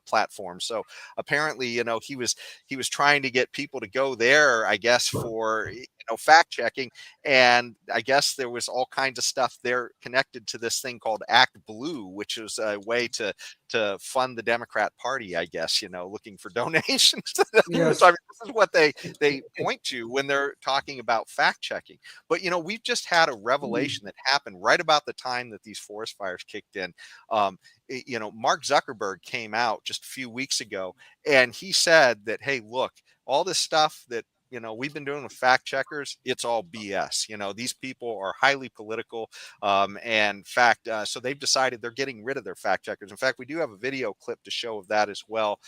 platform. So apparently, he was trying to get people to go there, I guess, for fact checking. And I guess there was all kinds of stuff there connected to this thing called Act Blue, which was a way to fund the Democrat Party, I guess, looking for donations to them. Yes. So, I mean, this is what they point to when they're talking about fact checking. But, we've just had a revelation that happened right about the time that these forest fires kicked in. Mark Zuckerberg came out just a few weeks ago, and he said that, hey, look, all this stuff that we've been doing with fact checkers, it's all BS. These people are highly political. And fact, so they've decided they're getting rid of their fact checkers. In fact, we do have a video clip to show of that as well,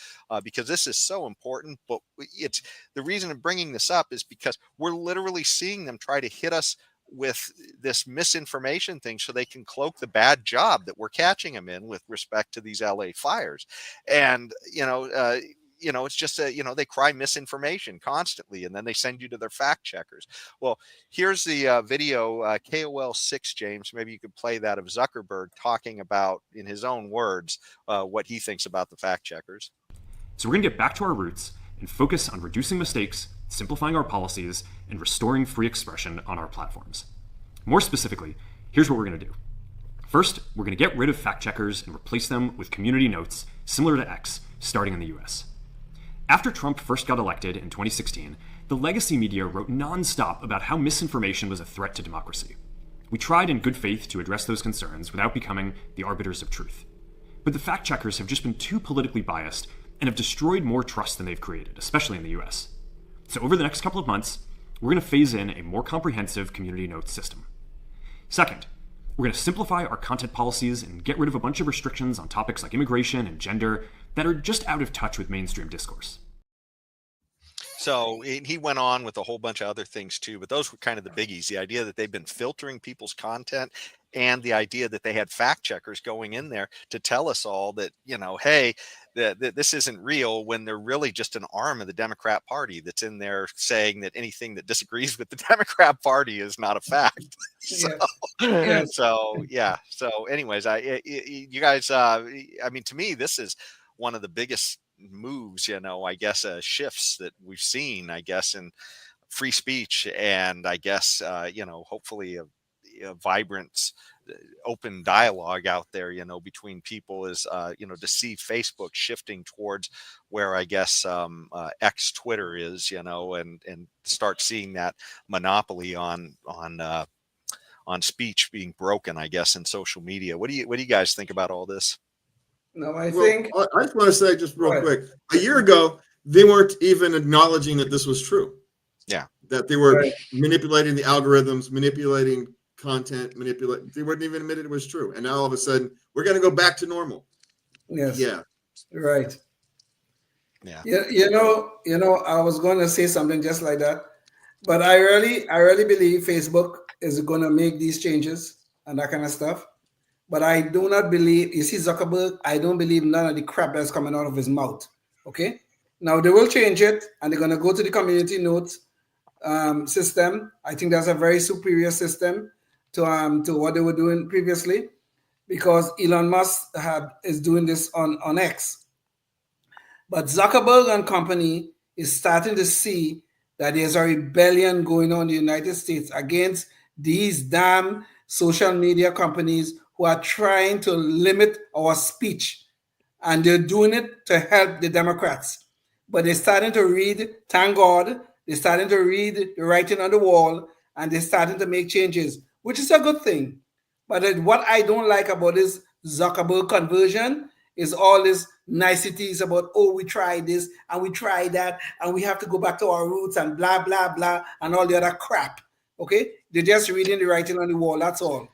because this is so important. But it's the reason of bringing this up is because we're literally seeing them try to hit us with this misinformation thing so they can cloak the bad job that we're catching them in with respect to these LA fires. And, it's just they cry misinformation constantly, and then they send you to their fact checkers. Well, here's the video, KOL6, James. Maybe you could play that of Zuckerberg talking about, in his own words, what he thinks about the fact checkers. So we're going to get back to our roots and focus on reducing mistakes, simplifying our policies, and restoring free expression on our platforms. More specifically, here's what we're going to do. First, we're going to get rid of fact checkers and replace them with community notes similar to X, starting in the US. After Trump first got elected in 2016, the legacy media wrote nonstop about how misinformation was a threat to democracy. We tried in good faith to address those concerns without becoming the arbiters of truth. But the fact checkers have just been too politically biased and have destroyed more trust than they've created, especially in the US. So over the next couple of months, we're going to phase in a more comprehensive community notes system. Second, we're going to simplify our content policies and get rid of a bunch of restrictions on topics like immigration and gender that are just out of touch with mainstream discourse. So he went on with a whole bunch of other things too, but those were kind of the biggies. The idea that they've been filtering people's content, and the idea that they had fact checkers going in there to tell us all that, hey, this isn't real, when they're really just an arm of the Democrat Party that's in there saying that anything that disagrees with the Democrat Party is not a fact. So anyways, you guys, to me, this is one of the biggest moves, I guess, shifts that we've seen, I guess, in free speech, and I guess, hopefully a vibrant, open dialogue out there, between people, is, to see Facebook shifting towards where, I guess, X Twitter is, and start seeing that monopoly on speech being broken, I guess, in social media. What do you guys think about all this? No, I think I just want to say just real quick. A year ago, they weren't even acknowledging that this was true. Yeah, that they were manipulating the algorithms, manipulating content, They wouldn't even admit it was true. And now all of a sudden, we're going to go back to normal. Yes. Yeah. Right. Yeah. I was going to say something just like that, but I really believe Facebook is going to make these changes and that kind of stuff. But I do not believe, you see, Zuckerberg, I don't believe none of the crap that's coming out of his mouth. Okay. Now they will change it, and they're going to go to the community notes system. I think that's a very superior system to what they were doing previously, because Elon Musk is doing this on X. But Zuckerberg and company is starting to see that there's a rebellion going on in the United States against these damn social media companies who are trying to limit our speech, and they're doing it to help the Democrats. But they're starting to read, thank God, they're starting to read the writing on the wall, and they're starting to make changes, which is a good thing. But what I don't like about this Zuckerberg conversion is all this niceties about, oh, we tried this and we tried that, and we have to go back to our roots and blah, blah, blah, and all the other crap. Okay? They're just reading the writing on the wall, that's all.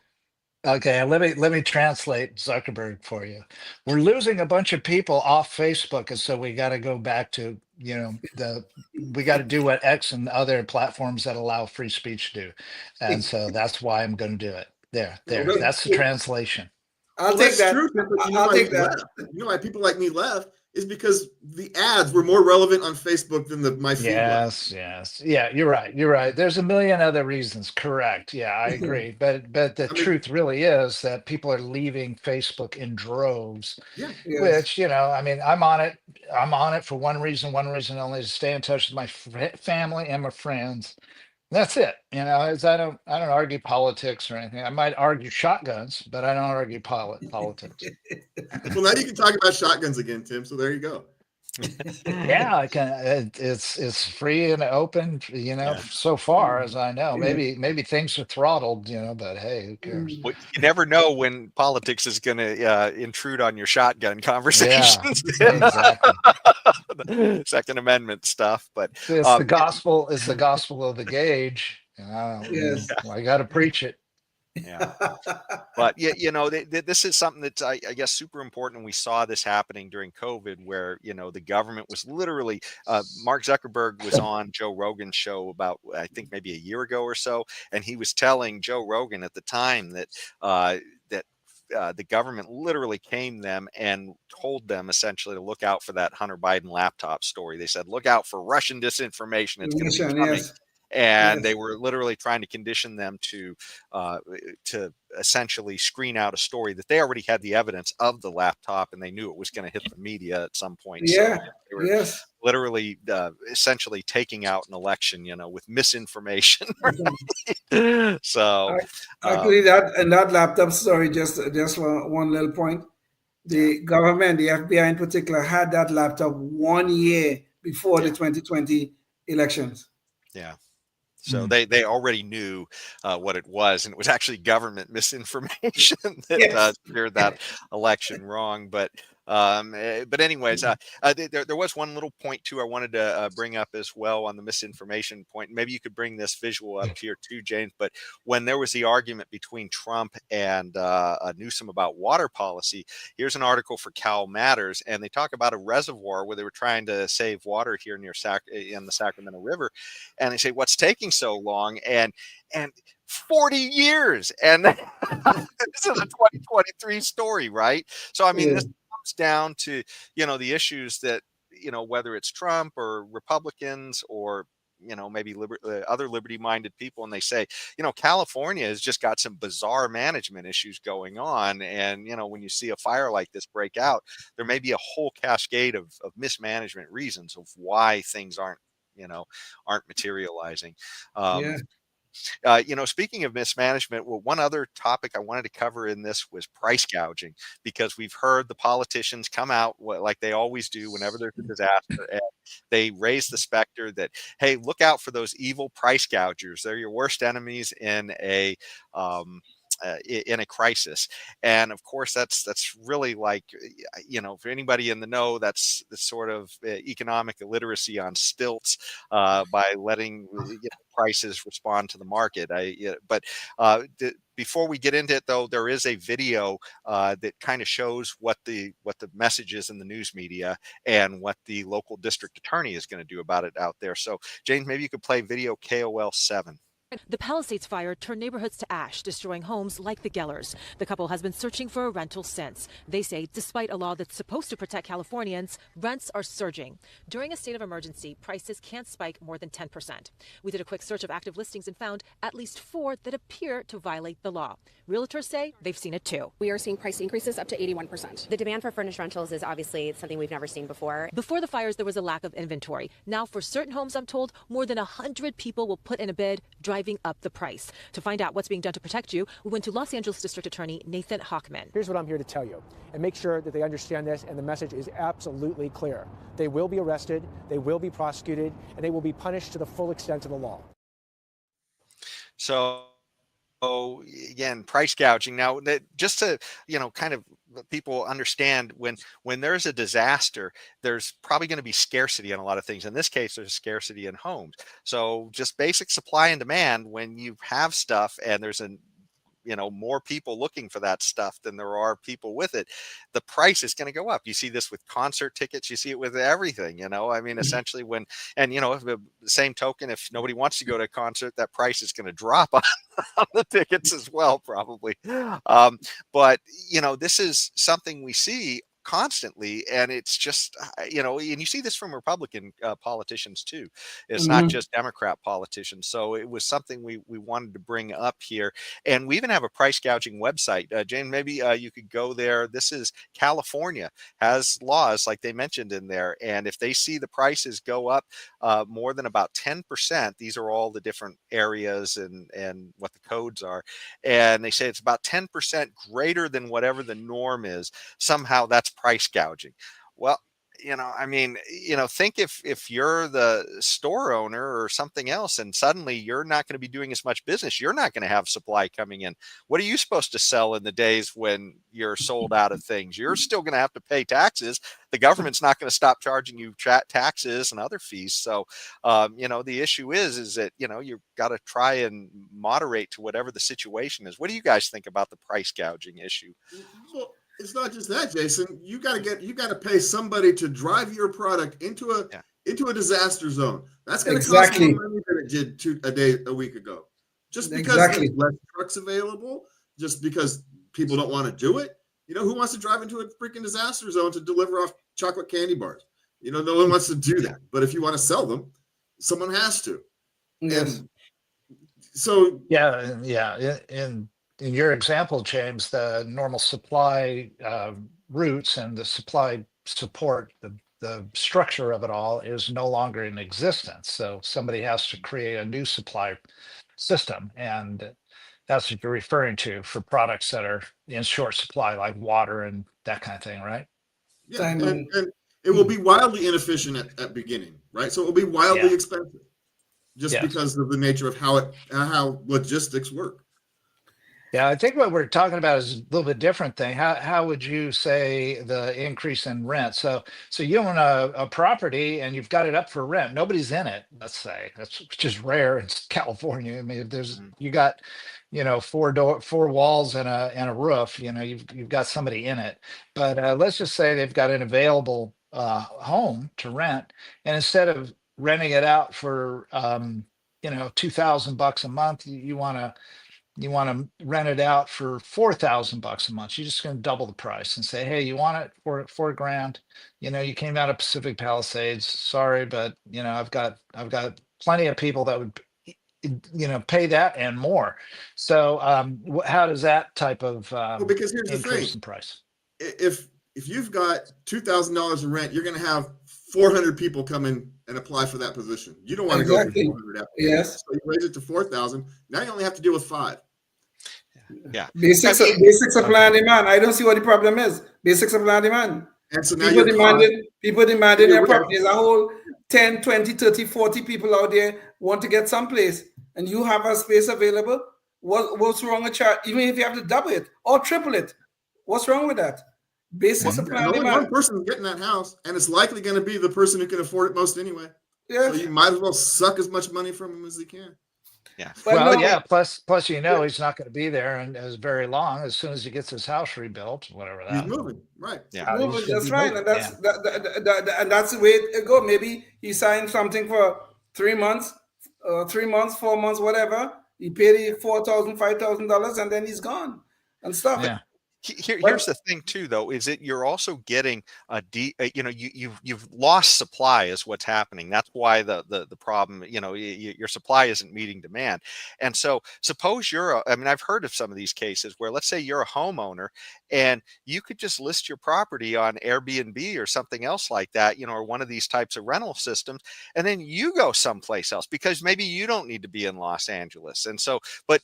Okay, let me translate Zuckerberg for you. We're losing a bunch of people off Facebook, and so we got to go back to, we got to do what X and other platforms that allow free speech do, and so that's why I'm going to do it. There. That's the translation. I'll take that. True, I'll take that. You know why people like me left is because the ads were more relevant on Facebook than my feed. Yes. Yeah, you're right. There's a million other reasons. Correct. Yeah, I agree. But the truth really is that people are leaving Facebook in droves. Yeah. Which, I'm on it for one reason only, to stay in touch with my family and my friends. That's it. As I don't argue politics or anything. I might argue shotguns, but I don't argue politics. Well, now you can talk about shotguns again, Tim. So there you go. Yeah, I can. It's free and open, so far as I know. Maybe things are throttled, but hey, who cares? Well, you never know when politics is going to intrude on your shotgun conversations. Yeah, exactly. Second Amendment stuff, but it's the gospel. It's the gospel of the gauge. I got to preach it. Yeah, but this is something that's I guess super important. We saw this happening during COVID, where the government was literally Mark Zuckerberg was on Joe Rogan's show about, I think, maybe a year ago or so, and he was telling Joe Rogan at the time that the government literally came them and told them essentially to look out for that Hunter Biden laptop story. They said, look out for Russian disinformation. It's going to be coming. Yes. and they were literally trying to condition them to essentially screen out a story that they already had the evidence of the laptop, and they knew it was going to hit the media at some point. Yeah. So they were literally essentially taking out an election, with misinformation. Right? So actually, that and that laptop story, just one little point. The government, the FBI in particular, had that laptop 1 year before the 2020 elections. Yeah. So they already knew what it was, and it was actually government misinformation that steered that election wrong. But anyways, there was one little point too I wanted to bring up as well on the misinformation point. Maybe you could bring this visual up here too, James. But when there was the argument between Trump and Newsom about water policy, here's an article for Cal Matters, and they talk about a reservoir where they were trying to save water here near in the Sacramento River, and they say, what's taking so long? And 40 years, and this is a 2023 story, right? So I mean, this comes down to the issues that whether it's Trump or Republicans or maybe other liberty-minded people, and they say, California has just got some bizarre management issues going on, and when you see a fire like this break out, there may be a whole cascade of mismanagement reasons of why things aren't materializing. Speaking of mismanagement, well, one other topic I wanted to cover in this was price gouging, because we've heard the politicians come out like they always do whenever there's a disaster, and they raise the specter that, hey, look out for those evil price gougers. They're your worst enemies in a crisis. And of course, that's really like, for anybody in the know, that's the sort of economic illiteracy on stilts, by letting prices respond to the market. Before we get into it, though, there is a video that kind of shows what the message is in the news media and what the local district attorney is going to do about it out there. So, James, maybe you could play video KOL 7. The Palisades fire turned neighborhoods to ash, destroying homes like the Gellers. The couple has been searching for a rental since. They say despite a law that's supposed to protect Californians, rents are surging. During a state of emergency, prices can't spike more than 10%. We did a quick search of active listings and found at least 4 that appear to violate the law. Realtors say they've seen it too. We are seeing price increases up to 81%. The demand for furnished rentals is obviously something we've never seen before. Before the fires, there was a lack of inventory. Now, for certain homes, I'm told, more than 100 people will put in a bid, driving up the price. To find out what's being done to protect you, we went to Los Angeles District Attorney Nathan Hochman. Here's what I'm here to tell you, and make sure that they understand this, and the message is absolutely clear. They will be arrested, they will be prosecuted, and they will be punished to the full extent of the law. So, again, price gouging. Now, just to kind of people understand, when there's a disaster, there's probably going to be scarcity on a lot of things. In this case, there's scarcity in homes. So just basic supply and demand. When you have stuff and there's more people looking for that stuff than there are people with it, the price is going to go up. You see this with concert tickets. You see it with everything, I mean, essentially the same token, if nobody wants to go to a concert, that price is going to drop on the tickets as well, probably. But this is something we see constantly, and it's just and you see this from Republican politicians too. It's not just Democrat politicians. So it was something we wanted to bring up here, and we even have a price gouging website. Jane, maybe you could go there. This is California has laws like they mentioned in there, and if they see the prices go up more than about 10%, these are all the different areas and what the codes are, and they say it's about 10% greater than whatever the norm is, somehow that's price gouging. Well, I mean, think if you're the store owner or something else, and suddenly you're not going to be doing as much business, you're not going to have supply coming in. What are you supposed to sell in the days when you're sold out of things? You're still going to have to pay taxes. The government's not going to stop charging you taxes and other fees. So, the issue is that, you've got to try and moderate to whatever the situation is. What do you guys think about the price gouging issue? Well, it's not just that, Jason. You got to pay somebody to drive your product into a disaster zone. That's going to cost more money than it did a week ago. Just because there's less trucks available, just because people don't want to do it. Who wants to drive into a freaking disaster zone to deliver off chocolate candy bars? No one wants to do that. But if you want to sell them, someone has to. Yes. And so Yeah. In your example, James, the normal supply routes and the supply support, the structure of it all is no longer in existence. So somebody has to create a new supply system, and that's what you're referring to for products that are in short supply, like water and that kind of thing, right? yeah, and it will be wildly inefficient at beginning, right? So it will be wildly expensive just because of the nature of how logistics work. Yeah, I think what we're talking about is a little bit different thing. How would you say the increase in rent? So you own a property and you've got it up for rent. Nobody's in it, let's say. That's which is rare in California. I mean, if there's you got, four walls and a roof, you've got somebody in it. But let's just say they've got an available home to rent, and instead of renting it out for $2,000 a month, you want to rent it out for $4,000 a month. You're just going to double the price and say, hey, you want it for $4,000? You came out of Pacific Palisades. Sorry, but I've got plenty of people that would pay that and more. So how does that type of well, because here's the increase thing. in price? If you've got $2,000 in rent, you're going to have 400 people come in and apply for that position. You don't want to go through 400 applicants. Yes. So you raise it to 4,000. Now you only have to deal with 5. Yeah. Basic supply and demand. I don't see what the problem is. Basic supply and demand. And so now people demanding their property. There's a whole 10, 20, 30, 40 people out there want to get someplace, and you have a space available. What's wrong with that? Even if you have to double it or triple it, what's wrong with that? Basic supply and only demand. one person is getting that house, and it's likely going to be the person who can afford it most anyway. Yes. So you might as well suck as much money from him as you can. Yeah. Well, yeah. Plus, he's not going to be there and as very long. As soon as he gets his house rebuilt, whatever that. He's moving, right? Yeah. Moving, that's right, and that's and that's the way it go. Maybe he signed something for 3 months, 3 months, 4 months, whatever. He paid $4,000, $5,000, and then he's gone and stuff. Yeah. Here's the thing too, though, is that you're also getting you've lost supply is what's happening. That's why the problem, your supply isn't meeting demand. And so suppose I've heard of some of these cases where, let's say you're a homeowner and you could just list your property on Airbnb or something else like that, or one of these types of rental systems, and then you go someplace else because maybe you don't need to be in Los Angeles. And so, but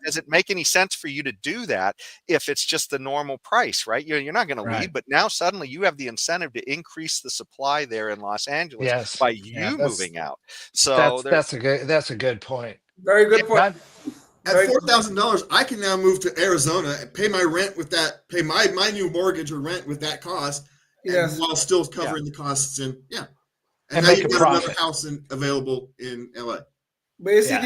does it make any sense for you to do that if it's just the normal price, right? You're not going to leave, but now suddenly you have the incentive to increase the supply there in Los Angeles by you moving out. So that's a good point. Very good point. At $4,000, I can now move to Arizona and pay my rent with that, pay my new mortgage or rent with that cost, and while still covering the costs and now you get get another house available in LA. But you see,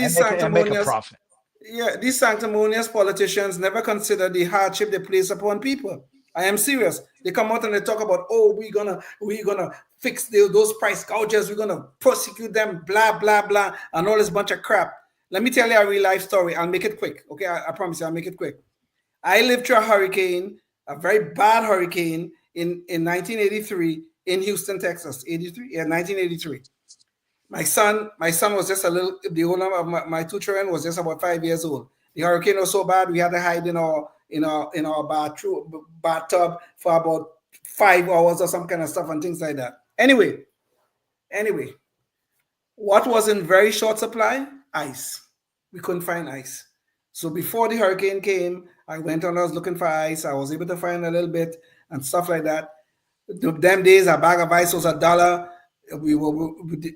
make a profit. Yeah, these sanctimonious politicians never consider the hardship they place upon people. I am serious. They come out and they talk about, we're gonna fix those price gouges, we're gonna prosecute them, blah blah blah, and all this bunch of crap. Let me tell you a real life story. I'll make it quick. Okay, I promise you, I'll make it quick. I lived through a hurricane, a very bad hurricane in 1983 in Houston, Texas. 1983. My son was just the older of my two children was just about 5 years old. The hurricane was so bad we had to hide in our bathtub for about 5 hours or some kind of stuff and things like that. Anyway, what was in very short supply? Ice. We couldn't find ice. So before the hurricane came, I went on, I was looking for ice. I was able to find a little bit and stuff like that. Them days, a bag of ice was $1.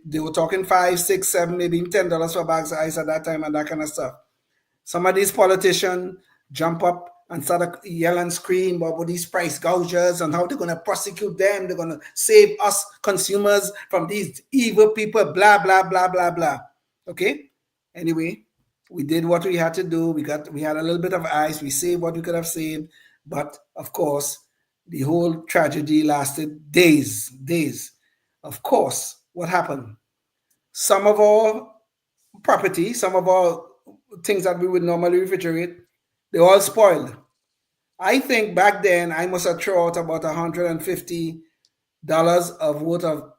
They were talking $5, $6, $7, maybe even $10 for bags of ice at that time and that kind of stuff. Some of these politicians jump up and start to yell and scream about these price gougers and how they're going to prosecute them. They're going to save us consumers from these evil people, blah, blah, blah, blah, blah. Okay? Anyway, we did what we had to do. We had a little bit of ice. We saved what we could have saved. But, of course, the whole tragedy lasted days. Of course, what happened? Some of our property, some of our things that we would normally refrigerate, they all spoiled. I think back then I must have thrown out about $150 of worth of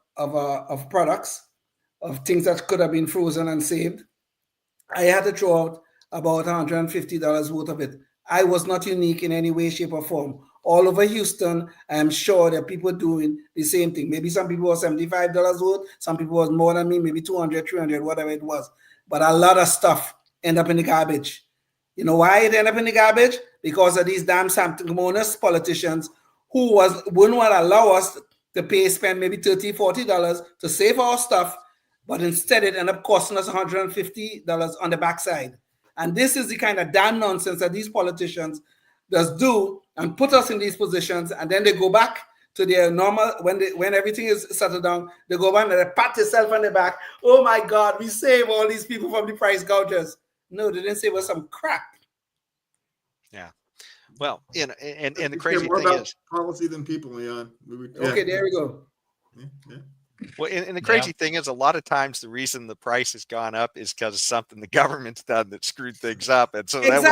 products, of things that could have been frozen and saved. I had to throw out about $150 worth of it. I was not unique in any way, shape, or form. All over Houston, I am sure that people doing the same thing. Maybe some people was $75 worth, some people was more than me, maybe 200, 300, whatever it was. But a lot of stuff end up in the garbage. You know why it end up in the garbage? Because of these damn sanctimonious politicians who wouldn't want to allow us to spend maybe $30, $40 to save our stuff, but instead it ended up costing us $150 on the backside. And this is the kind of damn nonsense that these politicians just do and put us in these positions, and then they go back to their normal, when everything is settled down, they go back and they pat themselves on the back. Oh my God, we save all these people from the price gougers. No, they didn't save us some crap. Yeah. Well, and the We crazy care more thing about is policy than people, Leon. Okay, there we go. Yeah. Well, and the crazy thing is, a lot of times the reason the price has gone up is because of something the government's done that screwed things up. And so then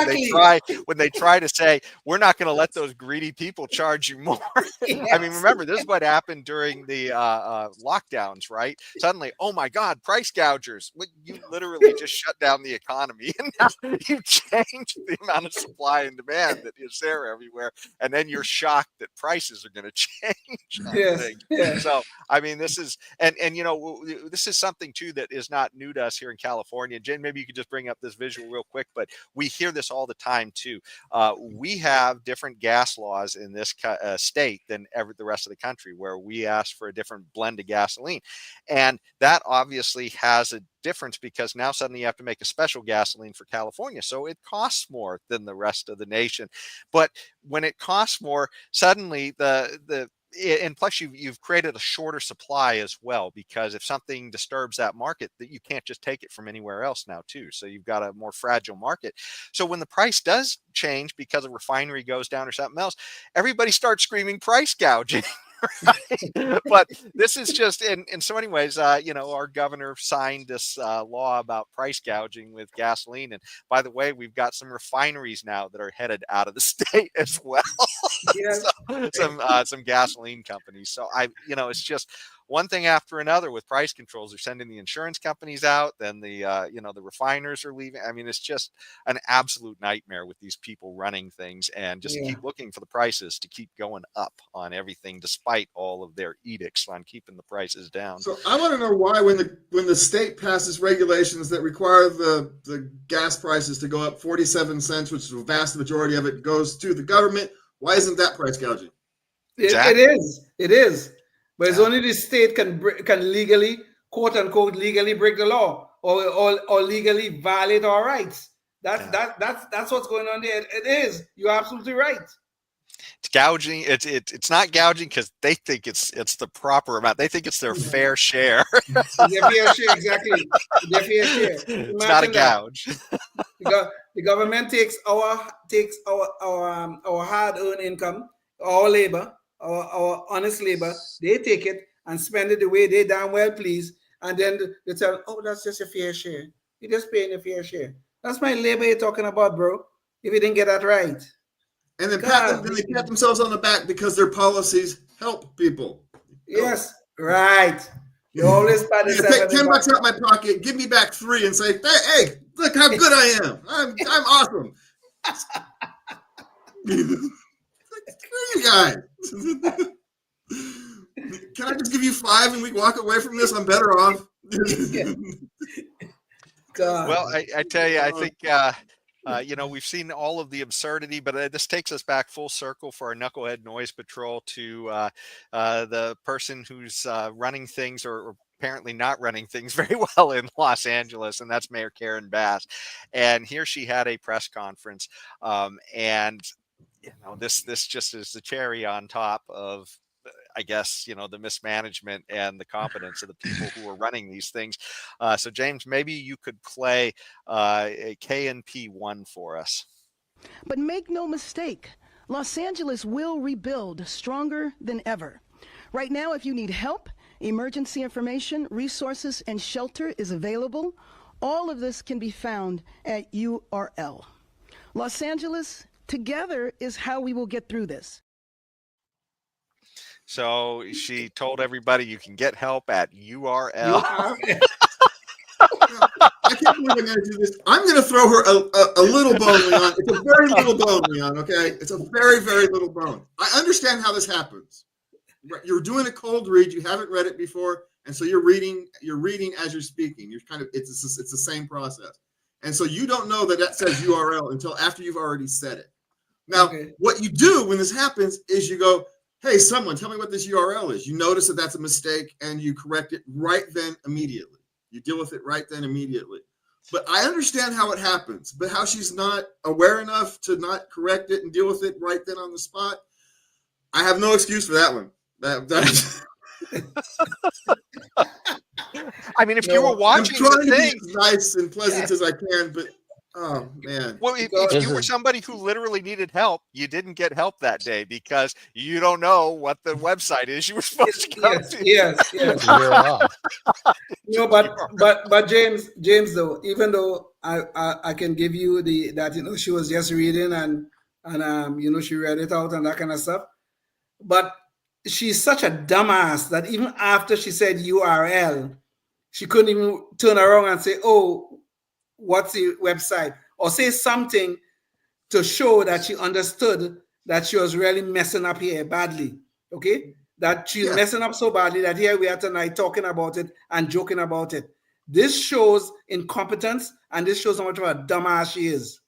when they try to say, we're not going to let those greedy people charge you more. Yes. I mean, remember, this is what happened during the lockdowns, right? Suddenly, oh my God, price gougers. You literally just shut down the economy. And now you've changed the amount of supply and demand that is there everywhere. And then you're shocked that prices are going to change. Yes. Yeah. So, I mean, this is, and you know, this is something too that is not new to us here in California. Jen, maybe you could just bring up this visual real quick, but we hear this all the time too. We have different gas laws in this state than the rest of the country, where we ask for a different blend of gasoline, and that obviously has a difference because now suddenly you have to make a special gasoline for California, so it costs more than the rest of the nation. But when it costs more, suddenly and plus you've created a shorter supply as well, because if something disturbs that market, that you can't just take it from anywhere else now too, so you've got a more fragile market. So when the price does change because a refinery goes down or something else, everybody starts screaming price gouging. Right? But this is just in so many ways, you know, our governor signed this law about price gouging with gasoline, and by the way, we've got some refineries now that are headed out of the state as well. Yes. Some gasoline companies. So it's just one thing after another with price controls. They're sending the insurance companies out, then the refiners are leaving. I mean, it's just an absolute nightmare with these people running things and just keep looking for the prices to keep going up on everything, despite all of their edicts on keeping the prices down. So I want to know why, when the state passes regulations that require the gas prices to go up 47 cents, which is the vast majority of it goes to the government, why isn't that price gouging? It is. But it's only the state can legally, quote unquote, legally break the law or legally violate our rights. That's what's going on there. It is. You're absolutely right. It's gouging. It's not gouging because they think it's the proper amount. They think it's their fair share. Their fair share, exactly. Their fair share. It's not a gouge. The government takes our hard-earned income, our labor, our honest labor. They take it and spend it the way they damn well please, and then they tell, "Oh, that's just a fair share. You're just paying a fair share." That's my labor you're talking about, bro. If you didn't get that right. And then they pat themselves on the back because their policies help people. Yes, right. You always pat yourself. Take $10 out of my pocket, give me back 3, and say, "Hey, look how good I am. I'm awesome." Screw you guys. Can I just give you 5 and we walk away from this? I'm better off. God. Well, I tell you, I think. We've seen all of the absurdity, but this takes us back full circle for our Knucklehead Noise Patrol to the person who's running things or apparently not running things very well in Los Angeles, and that's Mayor Karen Bass. And here she had a press conference, and this just is the cherry on top of, I guess, the mismanagement and the competence of the people who are running these things. So James, maybe you could play a KNP1 for us. But make no mistake, Los Angeles will rebuild stronger than ever. Right now, if you need help, emergency information, resources, and shelter is available. All of this can be found at URL. Los Angeles, together is how we will get through this. So she told everybody you can get help at URL. I can't believe I'm going to do this. I'm going to throw her a little bone, Leon. It's a very little bone, Leon, okay? It's a very, very little bone. I understand how this happens. You're doing a cold read. You haven't read it before, and so you're reading as you're speaking. You're kind of it's the same process. And so you don't know that says URL until after you've already said it. Now, what you do when this happens is you go, hey, someone, tell me what this URL is. You notice that that's a mistake, and you correct it right then immediately. You deal with it right then immediately. But I understand how it happens, but how she's not aware enough to not correct it and deal with it right then on the spot, I have no excuse for that one. I mean, if you were watching I'm trying the to thing, be as nice and pleasant as I can, but oh man. Well, if you were somebody who literally needed help, you didn't get help that day because you don't know what the website is you were supposed to go to. Yes. You're off. No, but James, though, even though I can give you that she was just reading and she read it out and that kind of stuff, but she's such a dumbass that even after she said URL, she couldn't even turn around and say, oh, what's the website? Or say something to show that she understood that she was really messing up here badly. Okay? That she's messing up so badly that here we are tonight talking about it and joking about it. This shows incompetence, and this shows how much of a dumbass she is.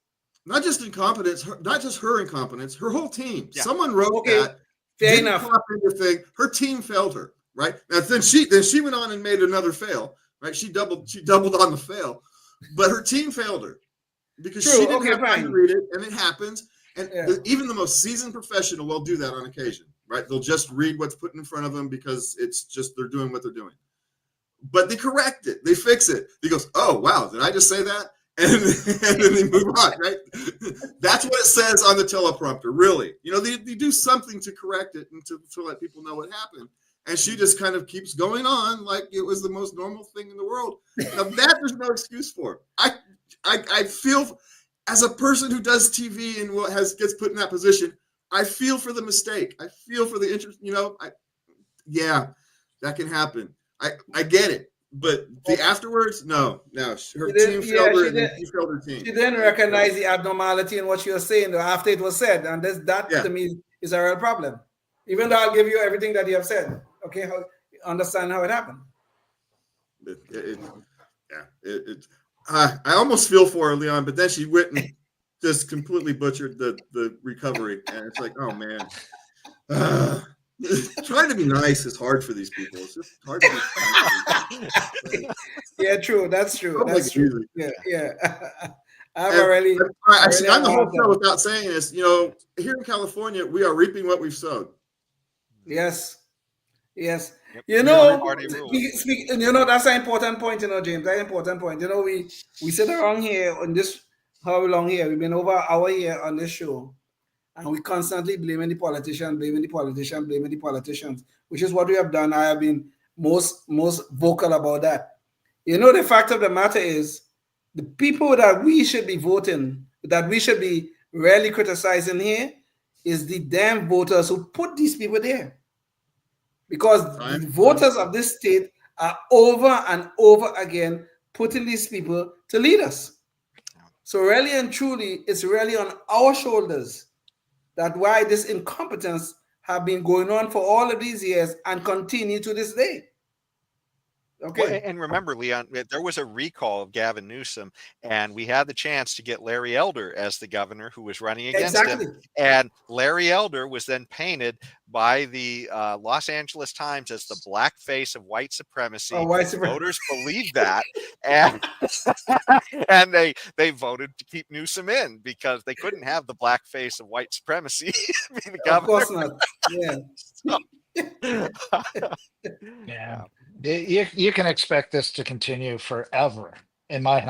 Not just incompetence, not just her incompetence, her whole team. Yeah. Someone wrote that. Fair didn't enough. pop in the thing. Her team failed her, right? Now then she went on and made another fail, right? She doubled on the fail, but her team failed her because she didn't have time to read it, and it happens. And even the most seasoned professional will do that on occasion, right? They'll just read what's put in front of them because it's just they're doing what they're doing. But they correct it, they fix it. He goes, "Oh wow, did I just say that?" And then they move on, right? That's what it says on the teleprompter, really. They do something to correct it and to let people know what happened. And she just kind of keeps going on like it was the most normal thing in the world. Now, that there's no excuse for. I feel, as a person who does TV and gets put in that position, I feel for the mistake. I feel for the interest, that can happen. I get it. But the afterwards, no. Her team failed her, and she failed her team. She didn't recognize the abnormality in what she was saying after it was said, and that to me is a real problem. Even though I'll give you everything that you have said, okay, understand how it happened. I almost feel for her, Leon, but then she went and just completely butchered the recovery, and it's like, oh man. Trying to be nice is hard for these people. It's just hard to be nice. Yeah, true. That's true. That's true. Yeah. I'm the whole show without saying this. Here in California, we are reaping what we've sowed. Yes. Yep. That's an important point, James. That's an important point. We sit around here on this, how long here? We've been over an hour here on this show. And we constantly blaming the politicians, which is what we have done. I have been most vocal about that. The fact of the matter is, the people that we should be voting, that we should be really criticizing here, is the damn voters who put these people there. Because the voters of this state are over and over again putting these people to lead us. So really and truly, it's really on our shoulders that why this incompetence have been going on for all of these years and continue to this day. Okay. Well, and remember, Leon, there was a recall of Gavin Newsom, and we had the chance to get Larry Elder as the governor who was running against him. And Larry Elder was then painted by the Los Angeles Times as the black face of white supremacy. Voters believed that, and they voted to keep Newsom in because they couldn't have the black face of white supremacy be the governor. Of course not. Yeah. You can expect this to continue forever. In my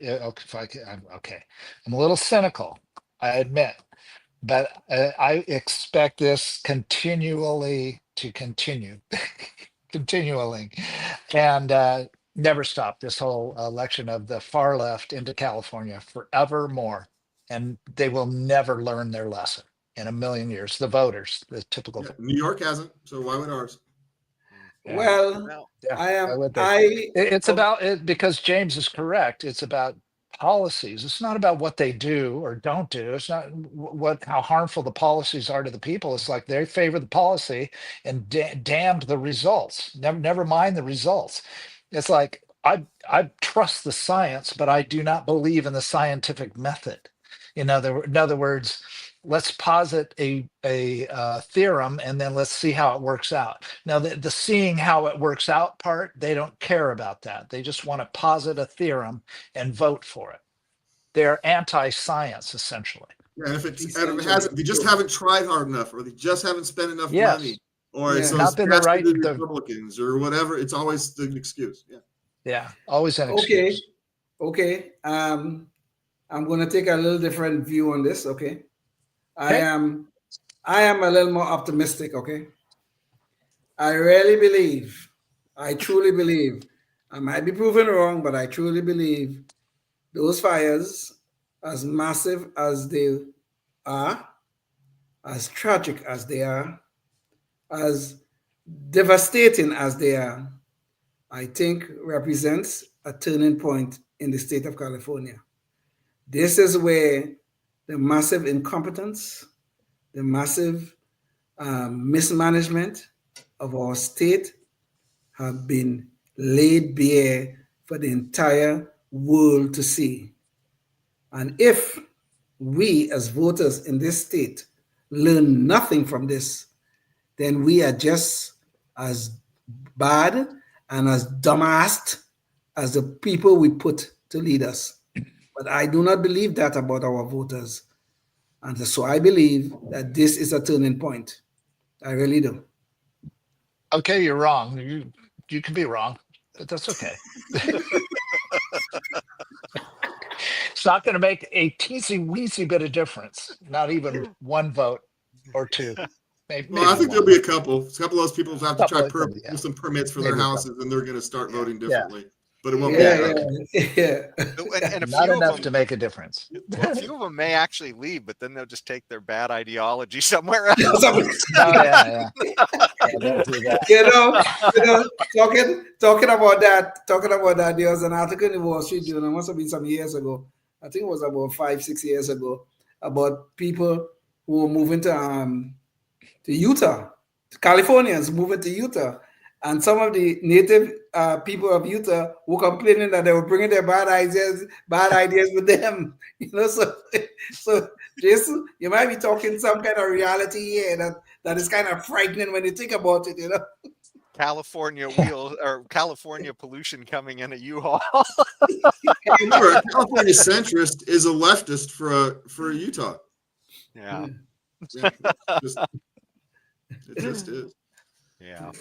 okay, I'm a little cynical, I admit, but I expect this continually to continue, continually, and never stop. This whole election of the far left into California forevermore, and they will never learn their lesson in a million years. The voters, the typical. New York hasn't, so why would ours? Well, Yeah, would be. It's about it because James is correct. It's about policies. It's not about what they do or don't do. It's not how harmful the policies are to the people. It's like they favor the policy and damned the results. Never mind the results. It's like I trust the science, but I do not believe in the scientific method. In other words, let's posit a theorem and then let's see how it works out. Now, the seeing how it works out part, they don't care about that. They just want to posit a theorem and vote for it. They're anti-science, essentially. Yeah, if it hasn't, they just haven't tried hard enough, or they just haven't spent enough money, or it's not been the right Republicans or whatever. It's always the excuse. Yeah, always an excuse. Okay. I'm going to take a little different view on this. Okay. I am a little more optimistic. Okay. I truly believe, I might be proven wrong, but I truly believe those fires, as massive as they are, as tragic as they are, as devastating as they are, I think represents a turning point in the state of California. This is where the massive incompetence, the massive mismanagement of our state have been laid bare for the entire world to see. And if we as voters in this state learn nothing from this, then we are just as bad and as dumbassed as the people we put to lead us. But I do not believe that about our voters. And so I believe that this is a turning point. I really do. Okay, you're wrong. You can be wrong, but that's okay. It's not going to make a teensy-weensy bit of difference. Not even one vote or two. Maybe I think there'll be a couple. A couple of those people have to try to some permits for their houses, and they're going to start voting differently. But it won't And not enough to make a difference. A few of them may actually leave, but then they'll just take their bad ideology somewhere else. Talking about that, there was an article in the Wall Street Journal, must have been some years ago. I think it was about 5-6 years ago, about people who were moving to Utah, Californians moving to Utah. And some of the native people of Utah were complaining that they were bringing their bad ideas with them. So Jason, you might be talking some kind of reality here that is kind of frightening when you think about it. California wheels or California pollution coming in a U-Haul. Remember, a California centrist is a leftist for Utah. Yeah. It just is. Yeah.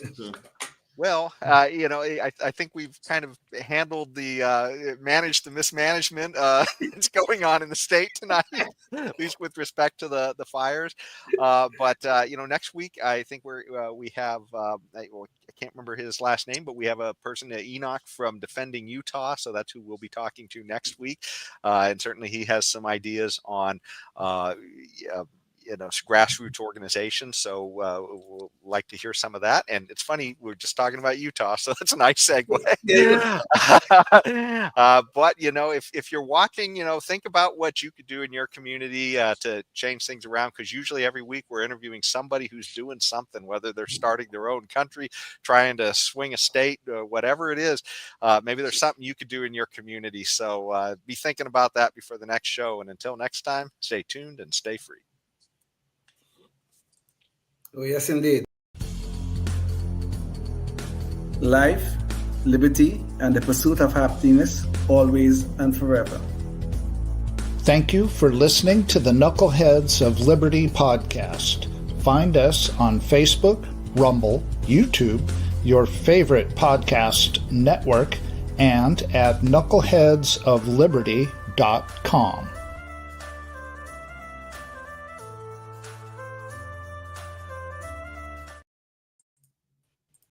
Well, I think we've kind of handled managed the mismanagement that's going on in the state tonight, at least with respect to the fires. But next week I think we have I can't remember his last name, but we have a person, Enoch from Defending Utah, so that's who we'll be talking to next week, and certainly he has some ideas on grassroots organizations. So we'll like to hear some of that. And it's funny, we're just talking about Utah, so that's a nice segue. But if you're watching, think about what you could do in your community to change things around, because usually every week we're interviewing somebody who's doing something, whether they're starting their own country, trying to swing a state, whatever it is. Maybe there's something you could do in your community. So be thinking about that before the next show. And until next time, stay tuned and stay free. Oh, yes, indeed. Life, liberty, and the pursuit of happiness, always and forever. Thank you for listening to the Knuckleheads of Liberty podcast. Find us on Facebook, Rumble, YouTube, your favorite podcast network, and at knuckleheadsofliberty.com.